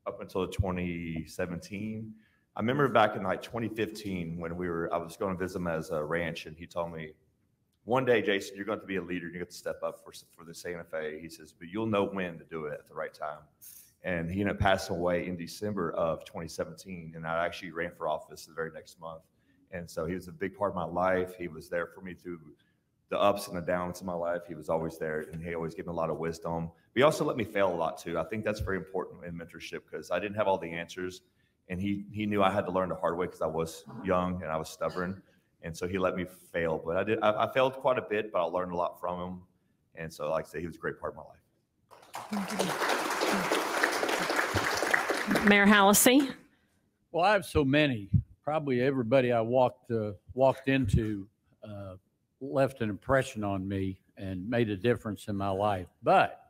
up until 2017. I remember back in like 2015 when I was going to visit him as a ranch, and he told me, "One day, Jason, you're going to be a leader. You're going to step up for the Santa Fe." He says, "But you'll know when to do it at the right time." And he ended up passing away in December of 2017. And I actually ran for office the very next month. And so he was a big part of my life. He was there for me through the ups and the downs of my life. He was always there, and he always gave me a lot of wisdom. But he also let me fail a lot too. I think that's very important in mentorship because I didn't have all the answers. And he knew I had to learn the hard way because I was young and I was stubborn. And so he let me fail, but I failed quite a bit, but I learned a lot from him. And so, like I say, he was a great part of my life. Mayor Hallisey. Well, I have so many. Probably everybody I walked into left an impression on me and made a difference in my life. But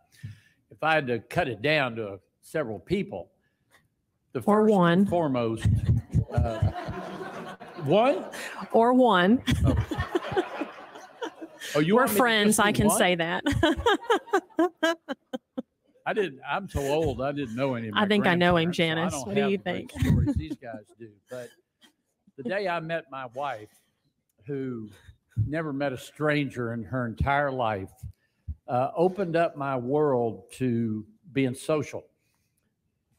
if I had to cut it down to several people, the first and foremost, one? Or one. Oh, We're friends, I can say that. I'm so old, I didn't know any of my I think I know him, grandparents, Janice. so I What don't do you have the great think? stories these guys do. But the day I met my wife, who never met a stranger in her entire life, opened up my world to being social.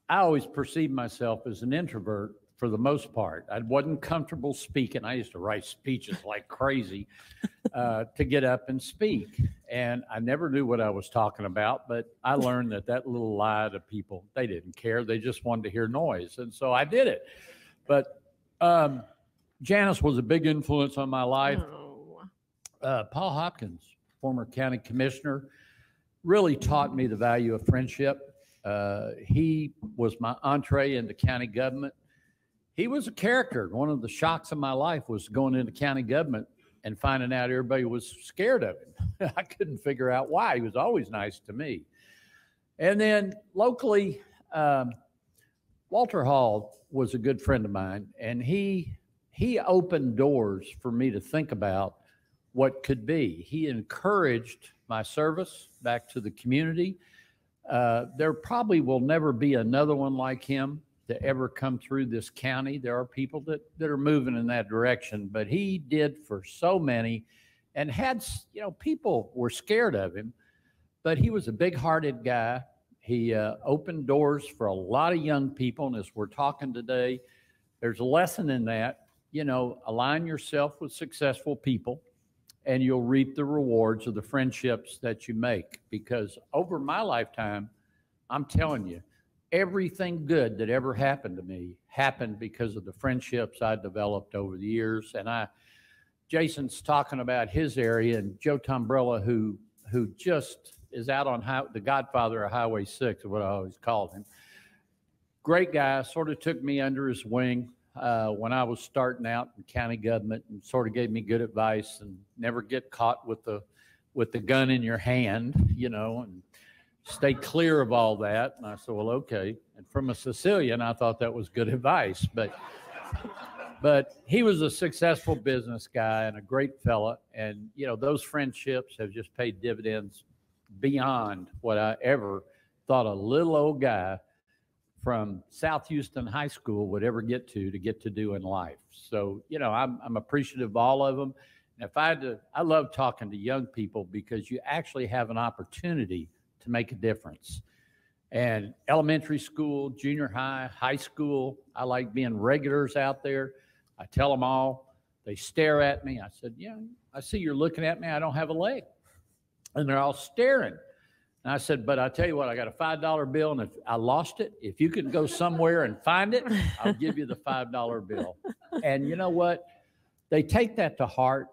I always perceived myself as an introvert for the most part. I wasn't comfortable speaking. I used to write speeches like crazy to get up and speak. And I never knew what I was talking about, but I learned that little lie to people, they didn't care. They just wanted to hear noise. And so I did it. But Janice was a big influence on my life. Paul Hopkins, former county commissioner, really taught me the value of friendship. He was my entree into county government. He was a character. One of the shocks of my life was going into county government and finding out everybody was scared of him. I couldn't figure out why. He was always nice to me. And then locally, Walter Hall was a good friend of mine, and he opened doors for me to think about what could be. He encouraged my service back to the community. There probably will never be another one like him to ever come through this county. There are people that are moving in that direction, but he did for so many and had, people were scared of him, but he was a big-hearted guy. He opened doors for a lot of young people, and as we're talking today, there's a lesson in that. Align yourself with successful people, and you'll reap the rewards of the friendships that you make. Because over my lifetime, I'm telling you, everything good that ever happened to me happened because of the friendships I developed over the years. And Jason's talking about his area, and Joe Tombrella, who just is out on the godfather of Highway 6, is what I always called him. Great guy, sort of took me under his wing when I was starting out in county government and sort of gave me good advice and never get caught with the with the gun in your hand, you know, and stay clear of all that. And I said, well, okay. And from a Sicilian, I thought that was good advice, but he was a successful business guy and a great fella. And, you know, those friendships have just paid dividends beyond what I ever thought a little old guy from South Houston High School would ever get to do in life. So, you know, I'm appreciative of all of them. And if I had to, I love talking to young people because you actually have an opportunity to make a difference. And elementary school, junior high, high school, I like being regulars out there. I tell them all, they stare at me. I said, yeah, I see you're looking at me. I don't have a leg. And they're all staring. And I said, but I tell you what, I got a $5 bill, and if I lost it, if you could go somewhere and find it, I'll give you the $5 bill. And you know what? They take that to heart.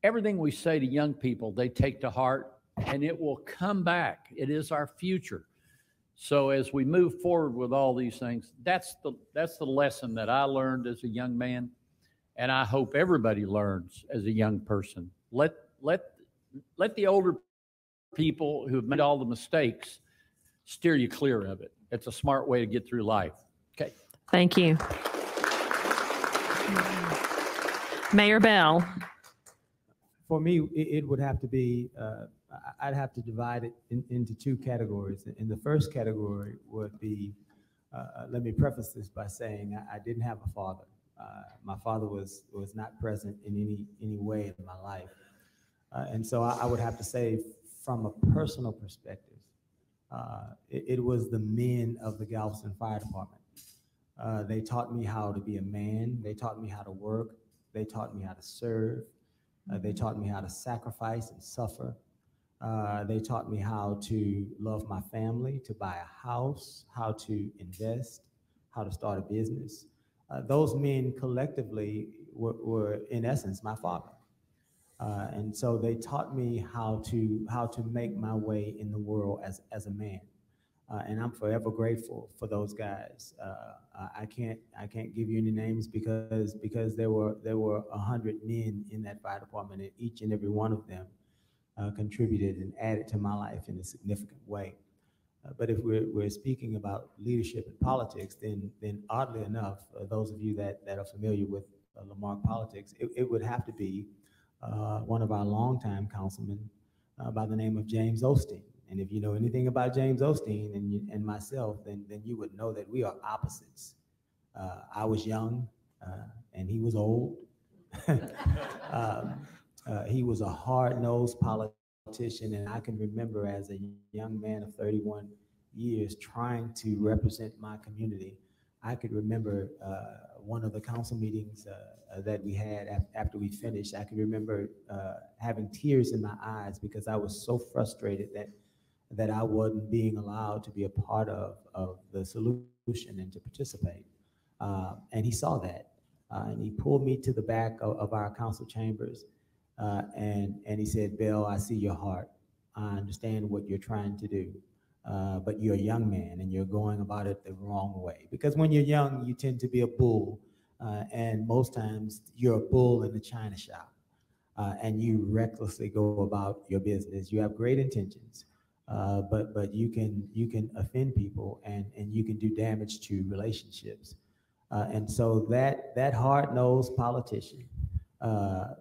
Everything we say to young people, they take to heart, and it will come back. It is our future. So as we move forward with all these things, that's the lesson that I learned as a young man, and I hope everybody learns as a young person. Let the older people who have made all the mistakes steer you clear of it. It's a smart way to get through life. Okay. Thank you. Mayor Bell. For me, it would have to be, I'd have to divide it into two categories. And the first category would be, let me preface this by saying I didn't have a father. My father was not present in any way in my life. And so I would have to say, from a personal perspective, it was the men of the Galveston Fire Department. They taught me how to be a man. They taught me how to work. They taught me how to serve. They taught me how to sacrifice and suffer. They taught me how to love my family, to buy a house, how to invest, how to start a business. Those men collectively were in essence, my father. And so they taught me how to make my way in the world as a man. And I'm forever grateful for those guys. I can't give you any names because there were 100 men in that fire department, and each and every one of them contributed and added to my life in a significant way. But if we're speaking about leadership and politics, then oddly enough, those of you that are familiar with Lamarck politics, it would have to be one of our longtime councilmen by the name of James Osteen. And if you know anything about James Osteen and myself, then you would know that we are opposites. I was young and he was old. He was a hard-nosed politician, and I can remember as a young man of 31 years trying to represent my community. I could remember one of the council meetings that we had after we finished. I could remember having tears in my eyes because I was so frustrated that I wasn't being allowed to be a part of the solution and to participate. And he saw that, and he pulled me to the back of our council chambers, and he said, "Bill, I see your heart. I understand what you're trying to do. But you're a young man and you're going about it the wrong way." Because when you're young, you tend to be a bull, and most times you're a bull in the china shop, and you recklessly go about your business. You have great intentions, but you can offend people and you can do damage to relationships. And so that hard-nosed politician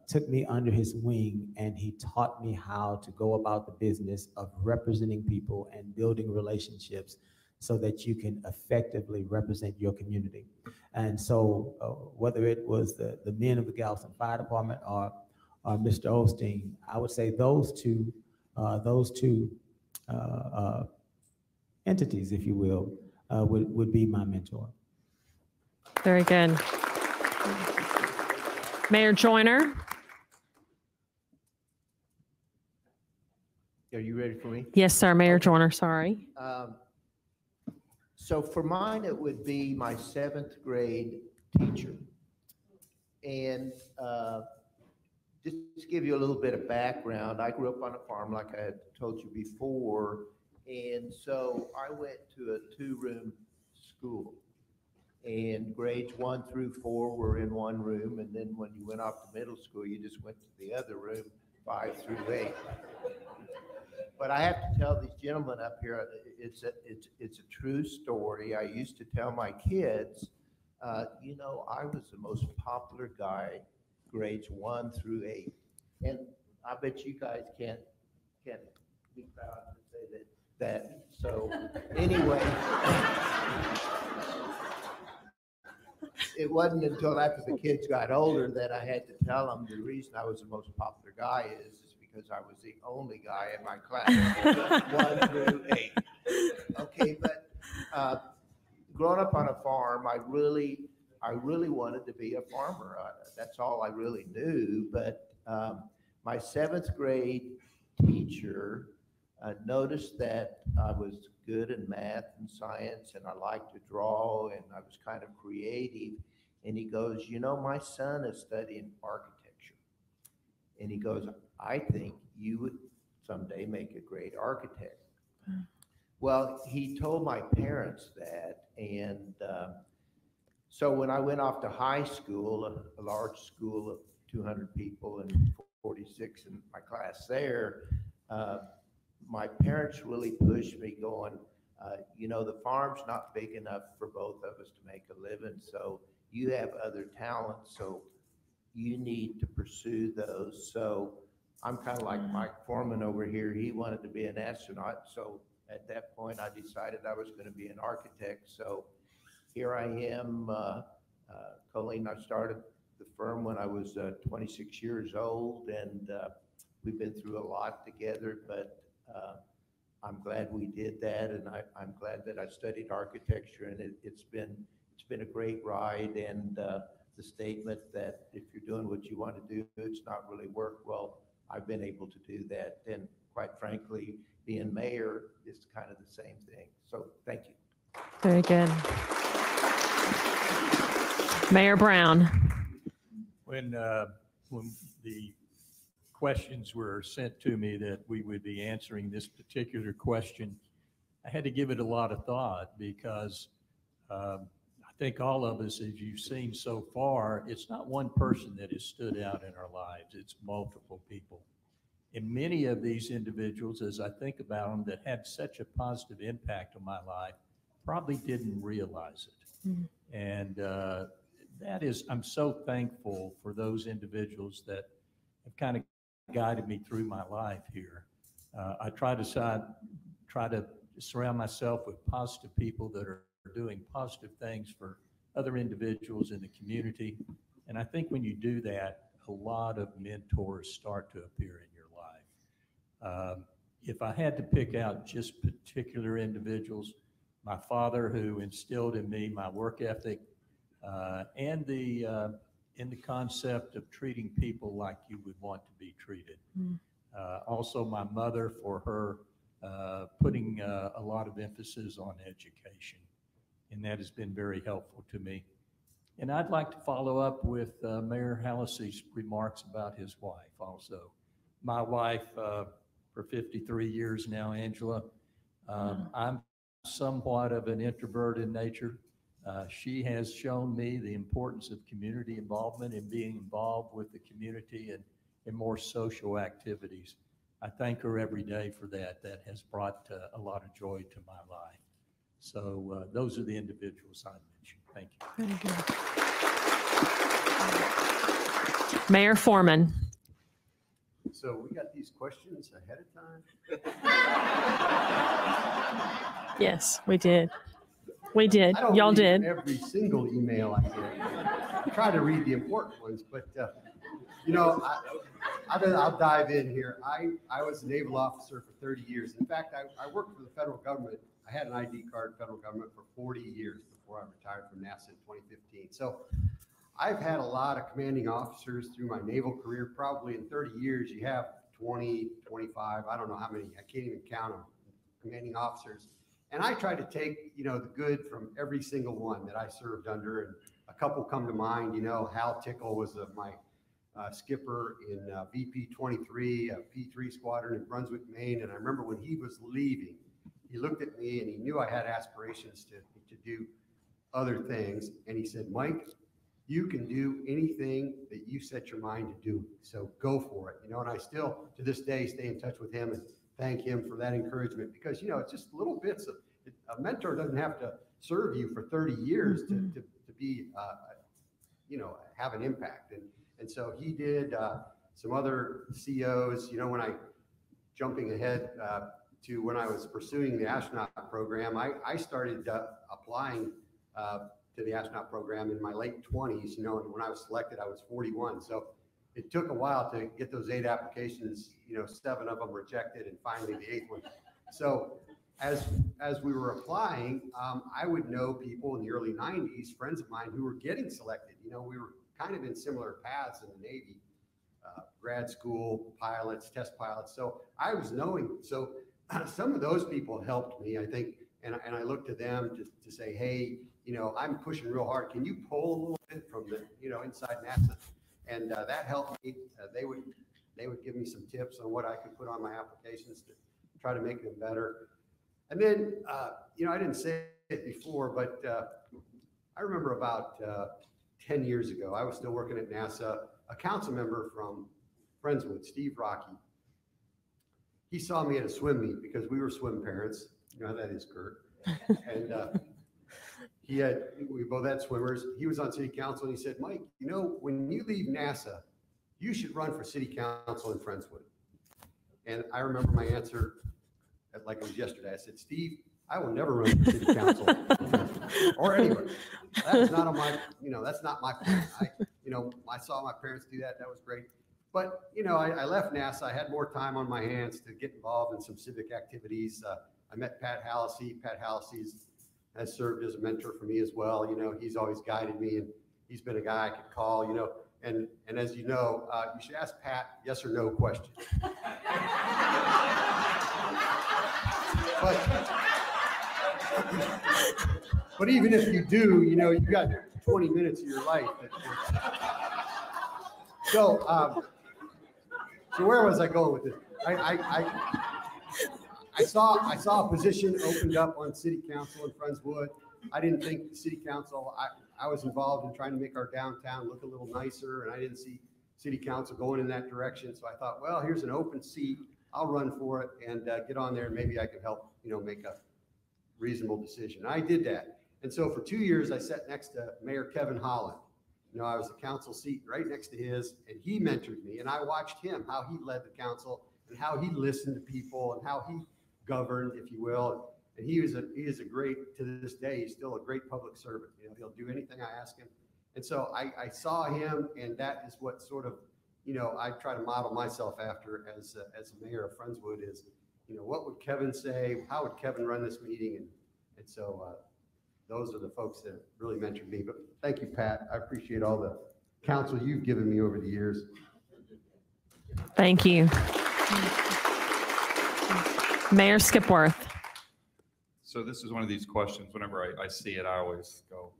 took me under his wing, and he taught me how to go about the business of representing people and building relationships so that you can effectively represent your community. And so whether it was the men of the Galveston Fire Department or Mr. Osteen, I would say those two entities, if you will, would be my mentor. Very good. Mayor Joyner. Are you ready for me? Yes, sir. Mayor Joyner, sorry. So for mine, it would be my 7th grade teacher. And just to give you a little bit of background, I grew up on a farm like I had told you before. And so I went to a 2-room school. And grades 1 through 4 were in one room, and then when you went off to middle school, you just went to the other room 5 through 8. But I have to tell these gentlemen up here, it's a true story. I used to tell my kids, you know, I was the most popular guy, grades 1 through 8. And I bet you guys can't be proud to say that. So anyway, it wasn't until after the kids got older that I had to tell them the reason I was the most popular guy is because I was the only guy in my class, 1 through 8. Okay, but growing up on a farm, I really wanted to be a farmer. That's all I really knew. But my 7th grade teacher noticed that I was good in math and science, and I liked to draw, and I was kind of creative. And he goes, you know, my son is studying architecture. And he goes, I think you would someday make a great architect. Well, he told my parents that, and so when I went off to high school, a large school of 200 people and 46 in my class there, my parents really pushed me going, you know, the farm's not big enough for both of us to make a living, so you have other talents, so you need to pursue those. So I'm kind of like Mike Foreman over here. He wanted to be an astronaut, so at that point I decided I was going to be an architect. So here I am, Colleen. I started the firm when I was 26 years old, and we've been through a lot together, but I'm glad we did that, and I'm glad that I studied architecture, and it's been a great ride. And the statement that if you're doing what you want to do, it's not really work. Well, I've been able to do that, and quite frankly, being mayor is kind of the same thing. So thank you. Very good. Mayor Brown. When the questions were sent to me that we would be answering this particular question, I had to give it a lot of thought, because I think all of us, as you've seen so far, it's not one person that has stood out in our lives, it's multiple people. And many of these individuals, as I think about them, that had such a positive impact on my life, probably didn't realize it. Mm-hmm. And that is, I'm so thankful for those individuals that have kind of guided me through my life here. I try to surround myself with positive people that are doing positive things for other individuals in the community. And I think when you do that, a lot of mentors start to appear in your life. If I had to pick out just particular individuals, my father, who instilled in me my work ethic, and in the concept of treating people like you would want to be treated. Mm. Also my mother, for her putting a lot of emphasis on education, and that has been very helpful to me. And I'd like to follow up with Mayor Hallisey's remarks about his wife also. My wife, for 53 years now, Angela, I'm somewhat of an introvert in nature. She has shown me the importance of community involvement and being involved with the community and in more social activities. I thank her every day for that. That has brought a lot of joy to my life. So those are the individuals I mentioned. Thank you. Very good. Mayor Foreman. So we got these questions ahead of time? Yes, we did. We did. Y'all did. Every single email I get. I try to read the important ones, but you know, I'll dive in here. I was a naval officer for 30 years. In fact, I worked for the federal government. I had an ID card, federal government, for 40 years before I retired from NASA in 2015. So I've had a lot of commanding officers through my naval career. Probably in 30 years, you have 20, 25, I don't know how many, I can't even count them, commanding officers. And I try to take, you know, the good from every single one that I served under. And a couple come to mind. You know, Hal Tickle was my skipper in VP 23, P3 Squadron in Brunswick, Maine. And I remember when he was leaving, he looked at me and he knew I had aspirations to do other things. And he said, Mike, You can do anything that you set your mind to do. So go for it. And I still, to this day, stay in touch with him and thank him for that encouragement, because, it's just little bits of, a mentor doesn't have to serve you for 30 years to be, have an impact. And so he did. Some other CEOs, when jumping ahead to when I was pursuing the astronaut program, I started applying to the astronaut program in my late 20s, and when I was selected, I was 41. So it took a while to get those 8 applications, 7 of them rejected, and finally the 8th one. So as we were applying, I would know people in the early 90s, friends of mine who were getting selected. We were kind of in similar paths in the Navy, grad school pilots, test pilots. So I was knowing, so some of those people helped me, I think, and I looked to them to say, hey, I'm pushing real hard. Can you pull a little bit from the, inside NASA? And that helped me. They would give me some tips on what I could put on my applications to try to make them better. And then, I didn't say it before, but I remember about 10 years ago, I was still working at NASA. A council member from Friendswood, Steve Rocky, he saw me at a swim meet because we were swim parents. You know how that is, Kurt. And we both had swimmers. He was on city council and he said, Mike, when you leave NASA, you should run for city council in Friendswood. And I remember my answer like it was yesterday. I said, Steve, I will never run for city council or anywhere. That is not on my, that's not my plan. I saw my parents do that. That was great. But, I left NASA. I had more time on my hands to get involved in some civic activities. I met Pat Hallisey. Pat Hallisey has served as a mentor for me as well. He's always guided me, and he's been a guy I could call, and as you know, you should ask Pat yes or no questions. But even if you do, you've got 20 minutes of your life. So where was I going with this? I saw a position opened up on city council in Friendswood. I didn't think the city council, I was involved in trying to make our downtown look a little nicer, and I didn't see city council going in that direction. So I thought, well, here's an open seat. I'll run for it and get on there, and maybe I could help, make a reasonable decision. And I did that. And so for 2 years, I sat next to Mayor Kevin Holland. I was the council seat right next to his, and he mentored me, and I watched him, how he led the council and how he listened to people and how he governed, if you will. And he is a great, to this day, he's still a great public servant. He'll do anything I ask him. And so I saw him, and that is what sort of, I try to model myself after as a mayor of Friendswood is, what would Kevin say? How would Kevin run this meeting? And so those are the folks that really mentored me. But thank you, Pat. I appreciate all the counsel you've given me over the years. Thank you. Mayor Skipworth. So this is one of these questions, whenever I see it, I always go,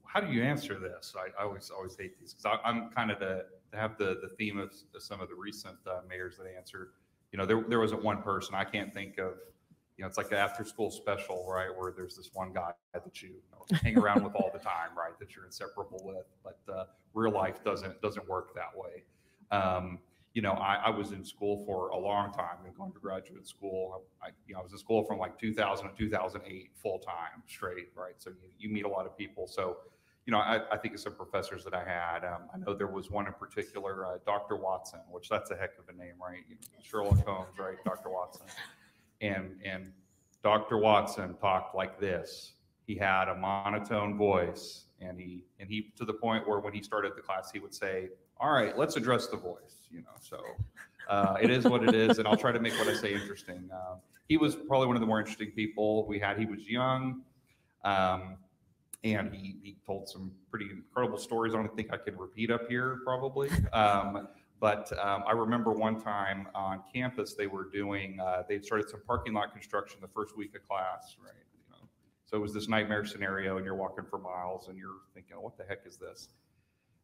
how do you answer this? I always hate these, because I'm kind of to have the theme of some of the recent mayors that answered. There wasn't one person. I can't think of, it's like the after school special, right, where there's this one guy that you hang around with all the time, right, that you're inseparable with, but real life doesn't work that way. I was in school for a long time and going to graduate school. I was in school from like 2000 to 2008 full time straight, right? So you meet a lot of people. So, I think of some professors that I had. I know there was one in particular, Dr. Watson, which that's a heck of a name, right? Sherlock Holmes, right? Dr. Watson. And Dr. Watson talked like this. He had a monotone voice, and he to the point where when he started the class, he would say, all right, let's address the voice, so it is what it is, and I'll try to make what I say interesting. He was probably one of the more interesting people we had. He was young, and he told some pretty incredible stories. I don't think I could repeat up here probably. But I remember one time on campus, they were doing, they'd started some parking lot construction the first week of class, right? So it was this nightmare scenario, and you're walking for miles and you're thinking, what the heck is this?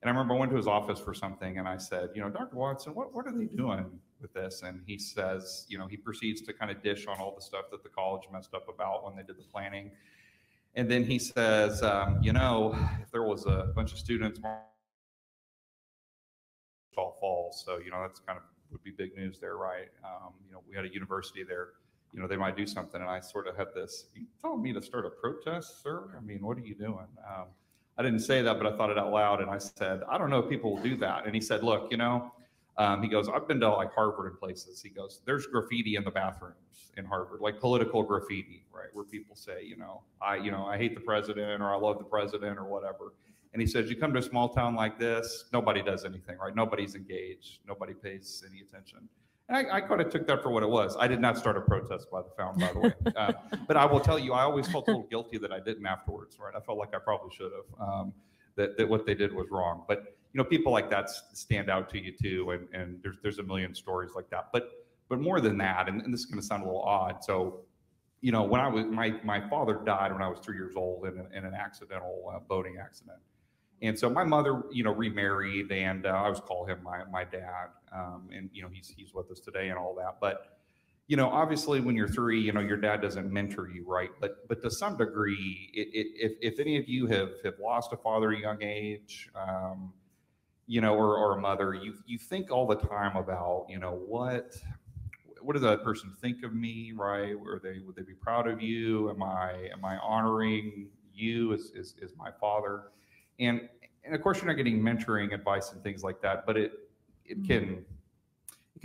And I remember I went to his office for something, and I said, Dr. Watson, what are they doing with this? And he says, he proceeds to kind of dish on all the stuff that the college messed up about when they did the planning. And then he says, you know, if there was a bunch of students, all falls. So, you know, that's kind of would be big news there, right? You know, we had a university there, you know, they might do something. And I sort of had this, you telling me to start a protest, sir? I mean, what are you doing? I didn't say that, but I thought it out loud. And I said, I don't know if people will do that. And he said, look, you know, he goes, I've been to like Harvard and places. He goes, there's graffiti in the bathrooms in Harvard, like political graffiti, right? Where people say, you know, I hate the president, or I love the president, or whatever. And he says, you come to a small town like this, nobody does anything, right? Nobody's engaged. Nobody pays any attention. And I kind of took that for what it was. I did not start a protest by the fountain, by the way. But I will tell you, I always felt a little guilty that I didn't afterwards, right? I felt like I probably should have, that what they did was wrong. But, you know, people like that stand out to you too. And there's a million stories like that. But more than that, and this is going to sound a little odd. So, you know, when I was, my father died when I was 3 years old in an accidental boating accident. And so my mother, you know, remarried, and I always call him my dad. And, you know, he's with us today and all that. But, you know, obviously when you're 3, you know, your dad doesn't mentor you, right? But to some degree, if any of you have lost a father at a young age, you know, or a mother, you think all the time about, you know, what does that person think of me, right? Would they be proud of you? Am I honoring you as my father? And of course, you're not getting mentoring advice and things like that, but it can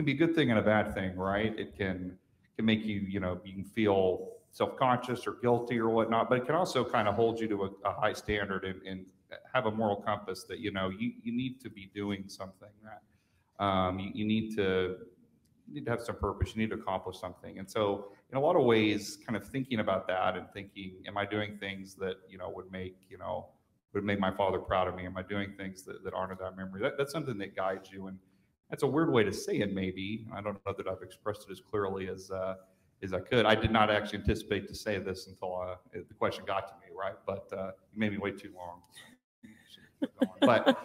be a good thing and a bad thing, right? It can make you, you know, you can feel self-conscious or guilty or whatnot, but it can also kind of hold you to a high standard and have a moral compass that, you know, you need to be doing something that you need to have some purpose. You need to accomplish something. And so in a lot of ways, kind of thinking about that and thinking, am I doing things that, you know, would make my father proud of me? Am I doing things that honor that memory? That's something that guides you. And that's a weird way to say it, maybe. I don't know that I've expressed it as clearly as I could. I did not actually anticipate to say this until the question got to me, right? But you made me wait too long. But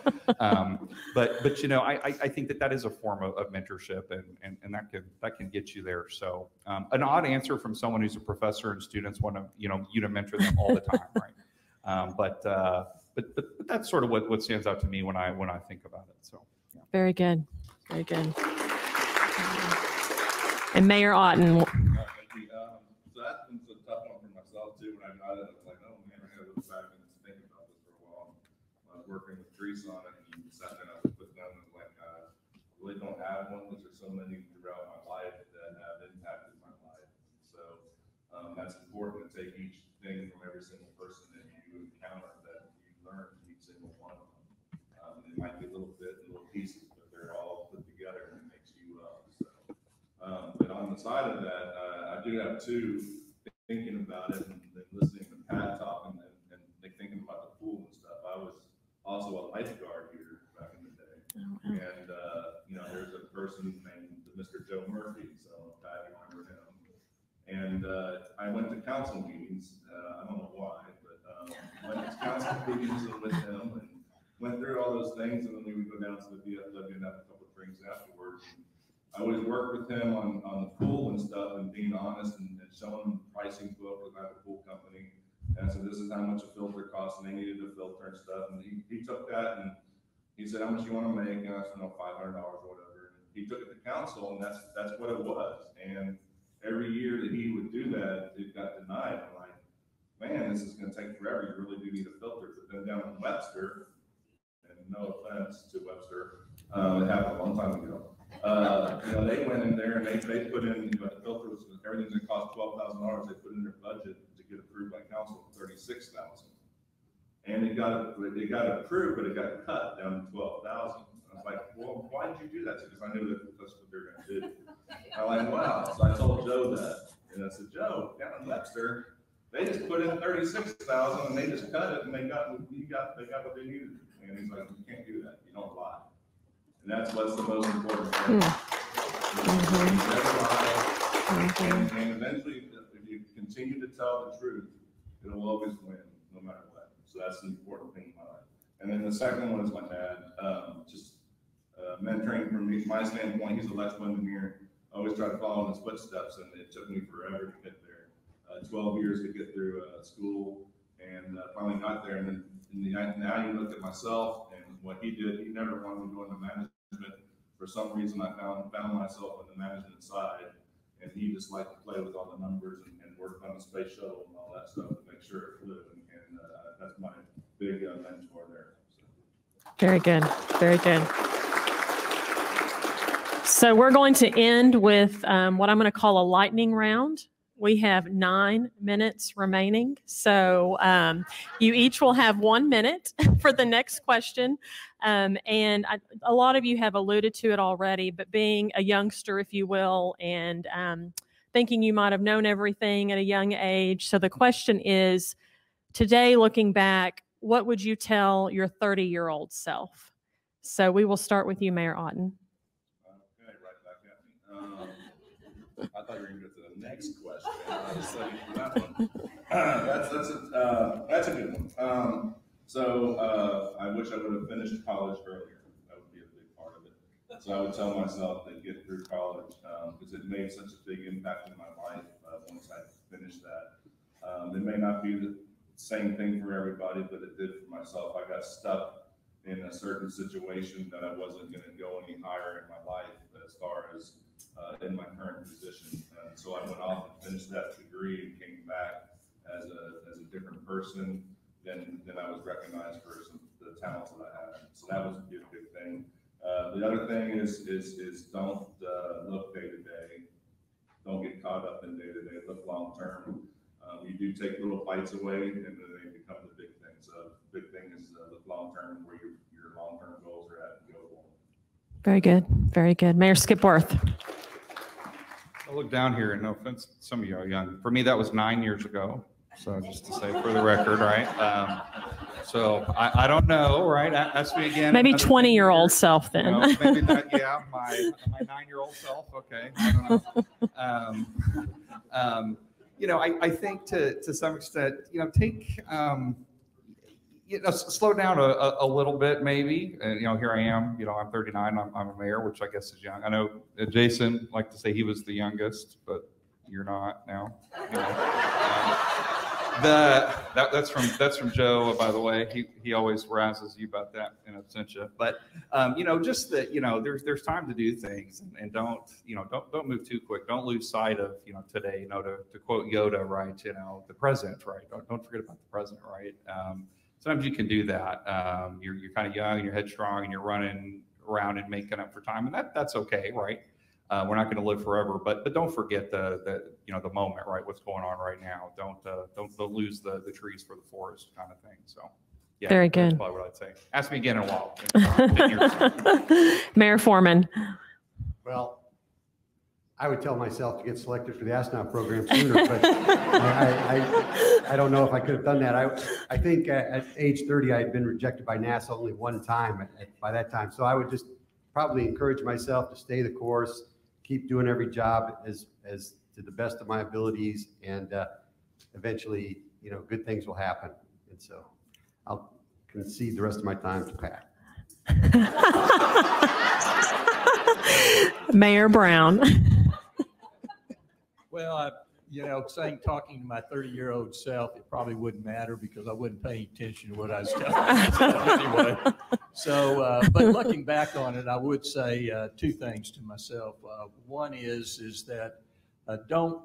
you know, I think that is a form of mentorship, and that can get you there. So an odd answer from someone who's a professor and students want to, you know, you to mentor them all the time, right? But that's sort of what stands out to me when I think about it. So yeah. Very good, very good. And Mayor Otten. So that's been a tough one for myself too. When I got it, I was like, oh man, I got to look back and think about this for a while. I was working with Teresa on it, and you sat down and put down and like, I really don't have one because there's so many throughout my life that have impacted my life. So that's important to take each thing from every single person that you encounter that you learn from each single one of them. It might be a little bit, little pieces, but they're all put together and it makes you up. So, but on the side of that, I do have 2 thinking about it and then listening to Pat talk and thinking about the pool and stuff. I was also a lifeguard here back in the day. Oh, wow. And, you know, there's a person named Mr. Joe Murphy, so Pat, you remember him. And I went to council meetings. I don't know why, but went to council meetings with him and went through all those things. And then we would go down to the VFW and have a couple of drinks afterwards. And I always worked with him on the pool and stuff and being honest and showing him the pricing book with my pool company. And I said, this is how much a filter costs, and they needed a filter and stuff. And he took that and he said, how much you want to make? And I said, no, $500 or whatever. And he took it to council, and that's what it was. And every year that he would do that, it got denied. I'm like, man, this is going to take forever. You really do need a filter. But then down in Webster, and no offense to Webster, it happened a long time ago. You know, they went in there and they put in, you know, the filters, everything that cost $12,000, they put in their budget to get approved by council for $36,000. And it got approved, but it got cut down to $12,000. I was like, well, why did you do that? Because I knew that that's what they're going to do. I'm like, wow. So I told Joe that, and I said, Joe, down in Webster, they just put in $36,000 and they just cut it, and they got what they needed. And he's like, you can't do that. You don't lie. And that's what's the most important thing. You never lie. And eventually, if you continue to tell the truth, it'll always win, no matter what. So that's the important thing in my life. And then the second one is my dad. Mentoring from my standpoint, he's an electrical engineer. I always try to follow in his footsteps, and it took me forever to get there. 12 years to get through school. and finally got there. And then now you look at myself and what he did. He never wanted me to go into management. For some reason, I found myself on the management side, and he just liked to play with all the numbers and work on the space shuttle and all that stuff to make sure it flew. And that's my big mentor there. So. Very good. Very good. So we're going to end with what I'm going to call a lightning round. We have 9 minutes remaining. So you each will have 1 minute for the next question. A lot of you have alluded to it already, but being a youngster, if you will, and thinking you might have known everything at a young age. So the question is, today, looking back, what would you tell your 30-year-old self? So we will start with you, Mayor Otten. Okay, right back at me. I thought you were going to go to the next question. I was studying for that one. That's a good one. So I wish I would have finished college earlier. That would be a big part of it. So I would tell myself to get through college because it made such a big impact in my life once I finished that. It may not be the same thing for everybody, but it did for myself. I got stuck in a certain situation that I wasn't going to go any higher in my life as far as in my current position. So I went off and finished that degree and came back as a different person than I was recognized for the talents that I had. So that was a big thing. The other thing is don't look day to day. Don't get caught up in day to day. Look long term. You do take little bites away, and then they become the big thing. So the big thing is look long term, where your long term goals are at, and go for them. Very good. Very good. Mayor Skipworth. I look down here, and no offense, some of you are young. For me, that was 9 years ago. So just to say for the record, right? So I don't know, right? Ask me again. Maybe 20-year-old self then. You know, maybe that, yeah, my 9-year-old self. Okay, I don't know. You know, I think to some extent, you know, take slow down a little bit, maybe. And you know, here I am. You know, I'm 39. I'm a mayor, which I guess is young. I know Jason liked to say he was the youngest, but you're not now. You know. That's from Joe, by the way. He always razzles you about that in absentia. But you know, just that, you know, there's time to do things, and don't move too quick. Don't lose sight of, you know, today. You know, to quote Yoda, right? You know, the present, right? Don't forget about the present, right? Sometimes you can do that. You're kind of young and you're headstrong and you're running around and making up for time, and that's okay, right? We're not going to live forever, but don't forget the you know, the moment, right? What's going on right now? Don't lose the trees for the forest, kind of thing. So, yeah, very good. That's probably what I'd say. Ask me again in a while. Mayor Foreman. Well, I would tell myself to get selected for the astronaut program sooner, but I don't know if I could have done that. I think at age 30, I had been rejected by NASA only one time by that time. So I would just probably encourage myself to stay the course, keep doing every job as to the best of my abilities, and eventually, you know, good things will happen. And so I'll concede the rest of my time to Pat. Mayor Brown. Well, you know, talking to my 30-year-old self, it probably wouldn't matter because I wouldn't pay attention to what I was telling myself anyway. So, but looking back on it, I would say 2 things to myself. One is that don't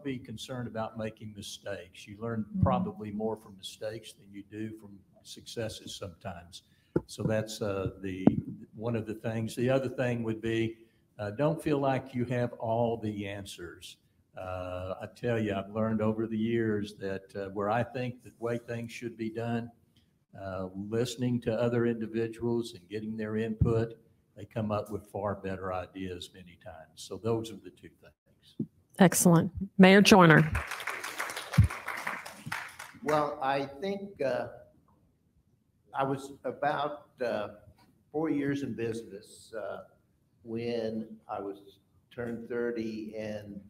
be concerned about making mistakes. You learn probably more from mistakes than you do from successes sometimes. So that's one of the things. The other thing would be don't feel like you have all the answers. I tell you, I've learned over the years that where I think the way things should be done, listening to other individuals and getting their input, they come up with far better ideas many times. So those are the 2 things. Excellent. Mayor Joyner. Well, I think I was about 4 years in business when I turned 30, and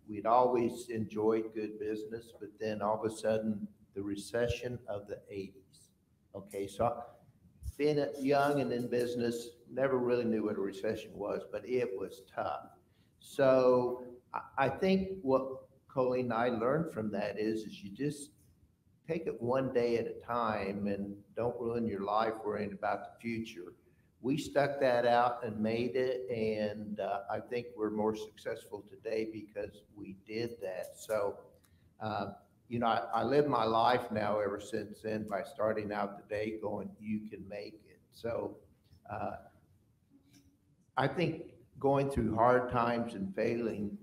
we'd always enjoyed good business, but then all of a sudden the recession of the 80s. Okay, so being young and in business, never really knew what a recession was, but it was tough. So I think what Colleen and I learned from that is you just take it one day at a time and don't ruin your life worrying about the future. We stuck that out and made it, and I think we're more successful today because we did that. So, you know, I live my life now ever since then by starting out the day going, you can make it. So I think going through hard times and failing,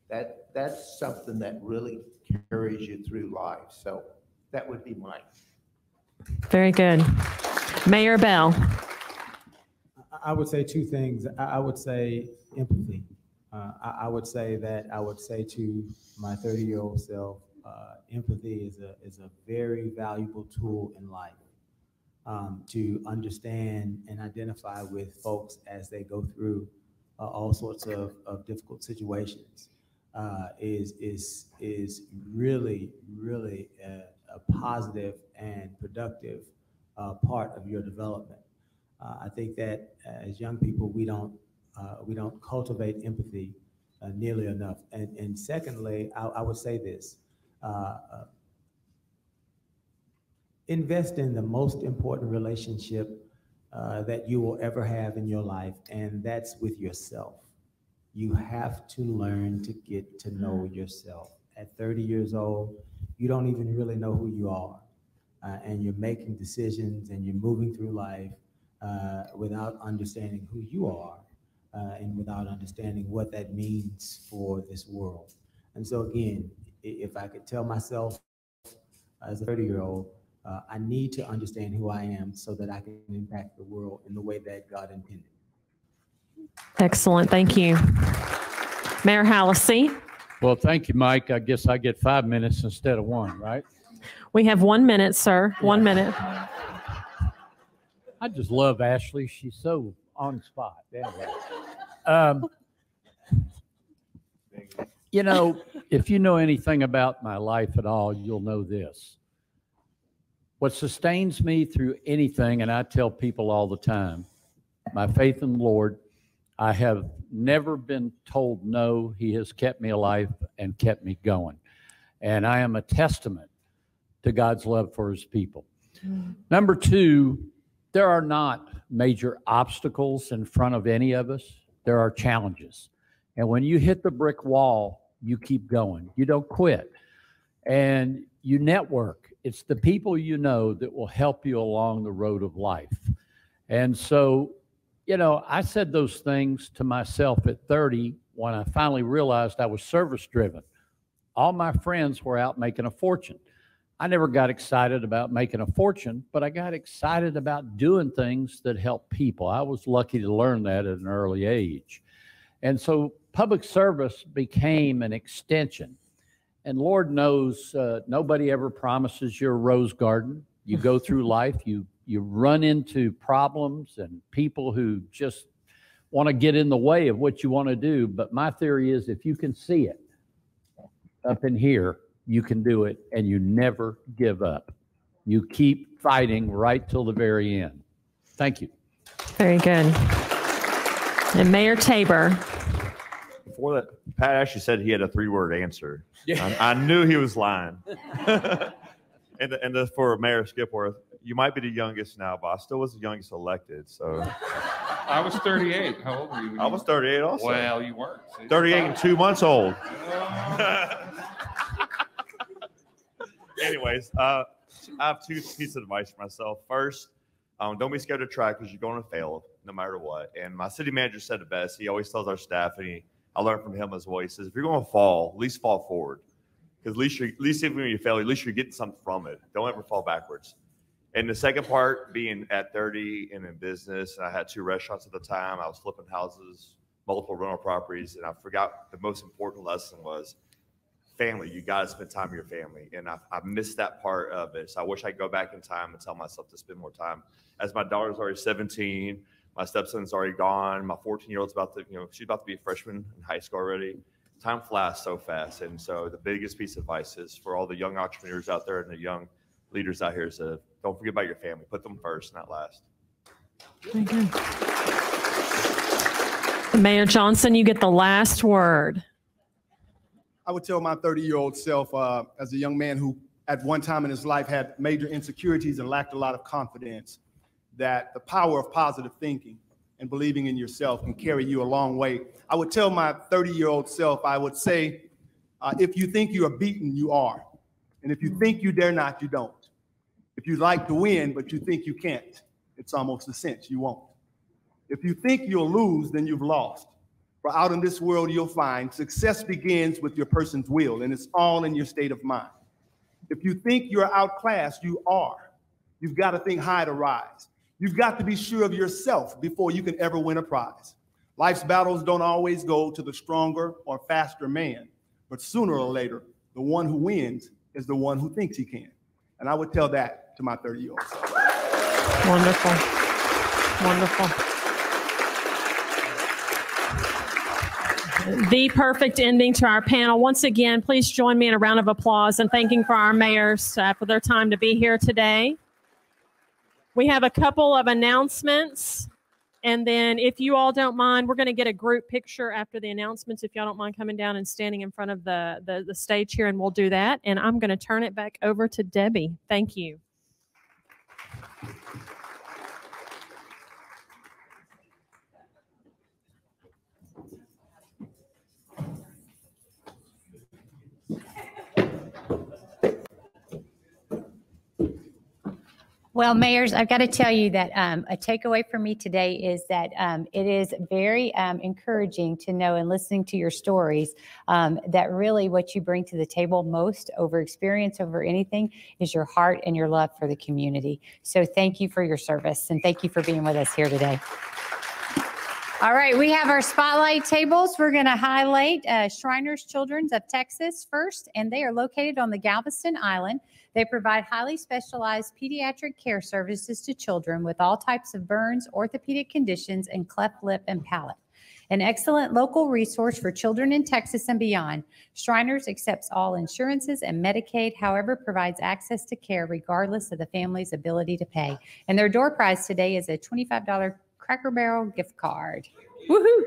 that's something that really carries you through life. So that would be mine. Very good. Mayor Bell. I would say two things. I would say empathy. I would say that I would say to my 30-year-old self, empathy is a very valuable tool in life. To understand and identify with folks as they go through all sorts of difficult situations is really a positive and productive part of your development. I think that as young people, we don't cultivate empathy nearly enough. And secondly, I would say this. Invest in the most important relationship that you will ever have in your life, and that's with yourself. You have to learn to get to know yourself. At 30 years old, you don't even really know who you are, and you're making decisions and you're moving through life without understanding who you are and without understanding what that means for this world. And so again, if I could tell myself as a 30-year-old, I need to understand who I am so that I can impact the world in the way that God intended. Excellent. Thank you. Mayor Hallisey. Well, thank you, Mike. I guess I get 5 minutes instead of 1, right? We have 1 minute, sir. 1 minute. I just love Ashley. She's so on the spot. Anyway. You know, if you know anything about my life at all, you'll know this. What sustains me through anything, and I tell people all the time, my faith in the Lord, I have never been told no. He has kept me alive and kept me going. And I am a testament to God's love for his people. Number 2, there are not major obstacles in front of any of us. There are challenges. And when you hit the brick wall, you keep going. You don't quit. And you network. It's the people you know that will help you along the road of life. And so, you know, I said those things to myself at 30 when I finally realized I was service driven. All my friends were out making a fortune. I never got excited about making a fortune, but I got excited about doing things that help people. I was lucky to learn that at an early age. And so public service became an extension. And Lord knows, nobody ever promises you a rose garden. You go through life, you run into problems and people who just want to get in the way of what you want to do. But my theory is if you can see it up in here, you can do it, and you never give up. You keep fighting right till the very end. Thank you. Very good. And Mayor Tabor. Before that, Pat actually said he had a 3-word answer. Yeah. I knew he was lying. and for Mayor Skipworth, you might be the youngest now, but I still was the youngest elected. So I was 38. How old were you? I was 38 also. Well, you weren't. 38 and 2 months old. Anyways, I have 2 pieces of advice for myself. First, don't be scared to try because you're going to fail no matter what. And my city manager said it best. He always tells our staff, and I learned from him as well. He says, if you're going to fall, at least fall forward. Because at least even when you fail, at least you're getting something from it. Don't ever fall backwards. And the second part, being at 30 and in business, and I had 2 restaurants at the time. I was flipping houses, multiple rental properties, and I forgot the most important lesson was family. You got to spend time with your family. And I missed that part of it. So I wish I could go back in time and tell myself to spend more time. As my daughter's already 17, my stepson's already gone. My 14-year-old's about to, she's about to be a freshman in high school already. Time flies so fast. And so the biggest piece of advice is for all the young entrepreneurs out there and the young leaders out here is to don't forget about your family. Put them first, not last. Very good. Mayor Johnson, you get the last word. I would tell my 30-year-old self, as a young man who at one time in his life had major insecurities and lacked a lot of confidence, that the power of positive thinking and believing in yourself can carry you a long way. I would tell my 30-year-old self, I would say, if you think you are beaten, you are. And if you think you dare not, you don't. If you like to win, but you think you can't, it's almost a cinch, you won't. If you think you'll lose, then you've lost. For out in this world, you'll find success begins with your person's will, and it's all in your state of mind. If you think you're outclassed, you are. You've got to think high to rise. You've got to be sure of yourself before you can ever win a prize. Life's battles don't always go to the stronger or faster man, but sooner or later, the one who wins is the one who thinks he can. And I would tell that to my 30-year-old self. Wonderful. Wonderful. The perfect ending to our panel. Once again, please join me in a round of applause and thanking for our mayors for their time to be here today. We have a couple of announcements, and then if you all don't mind, we're going to get a group picture after the announcements. If y'all don't mind coming down and standing in front of the stage here, and we'll do that. And I'm going to turn it back over to Debbie. Thank you. Well, mayors, I've got to tell you that a takeaway for me today is that it is very encouraging to know, and listening to your stories, that really what you bring to the table most over experience, over anything, is your heart and your love for the community. So thank you for your service, and thank you for being with us here today. All right, we have our spotlight tables. We're going to highlight Shriners Children's of Texas first, and they are located on the Galveston Island. They provide highly specialized pediatric care services to children with all types of burns, orthopedic conditions, and cleft lip and palate. An excellent local resource for children in Texas and beyond, Shriners accepts all insurances and Medicaid, however, provides access to care regardless of the family's ability to pay. And their door prize today is a $25 Cracker Barrel gift card. Woohoo!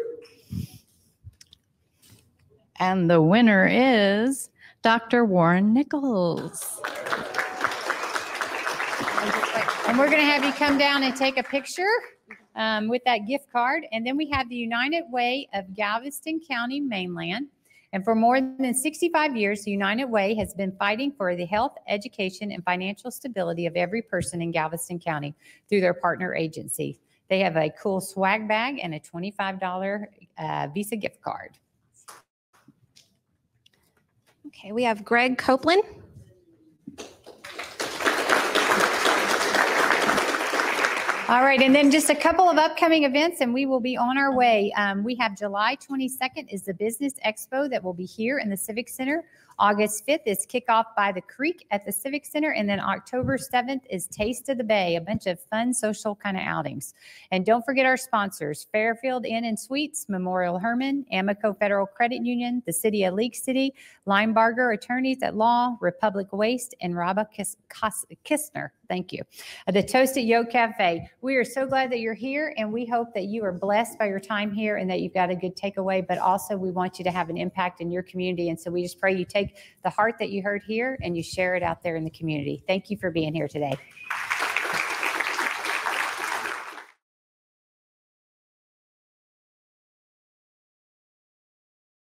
And the winner is Dr. Warren Nichols. And we're going to have you come down and take a picture with that gift card. And then we have the United Way of Galveston County Mainland. And for more than 65 years, the United Way has been fighting for the health, education, and financial stability of every person in Galveston County through their partner agency. They have a cool swag bag and a $25 Visa gift card. Okay, we have Greg Copeland. All right, and then just a couple of upcoming events, and we will be on our way. We have July 22nd is the Business Expo that will be here in the Civic Center. August 5th is Kickoff by the Creek at the Civic Center, and then October 7th is Taste of the Bay, a bunch of fun social kind of outings. And don't forget our sponsors, Fairfield Inn and Suites, Memorial Hermann, Amico Federal Credit Union, the City of League City, Linebarger Attorneys at Law, Republic Waste, and Rabba Kistner. Thank you. The Toasted Yolk Cafe. We are so glad that you're here, and we hope that you are blessed by your time here and that you've got a good takeaway, but also we want you to have an impact in your community. And so we just pray you take the heart that you heard here and you share it out there in the community. Thank you for being here today.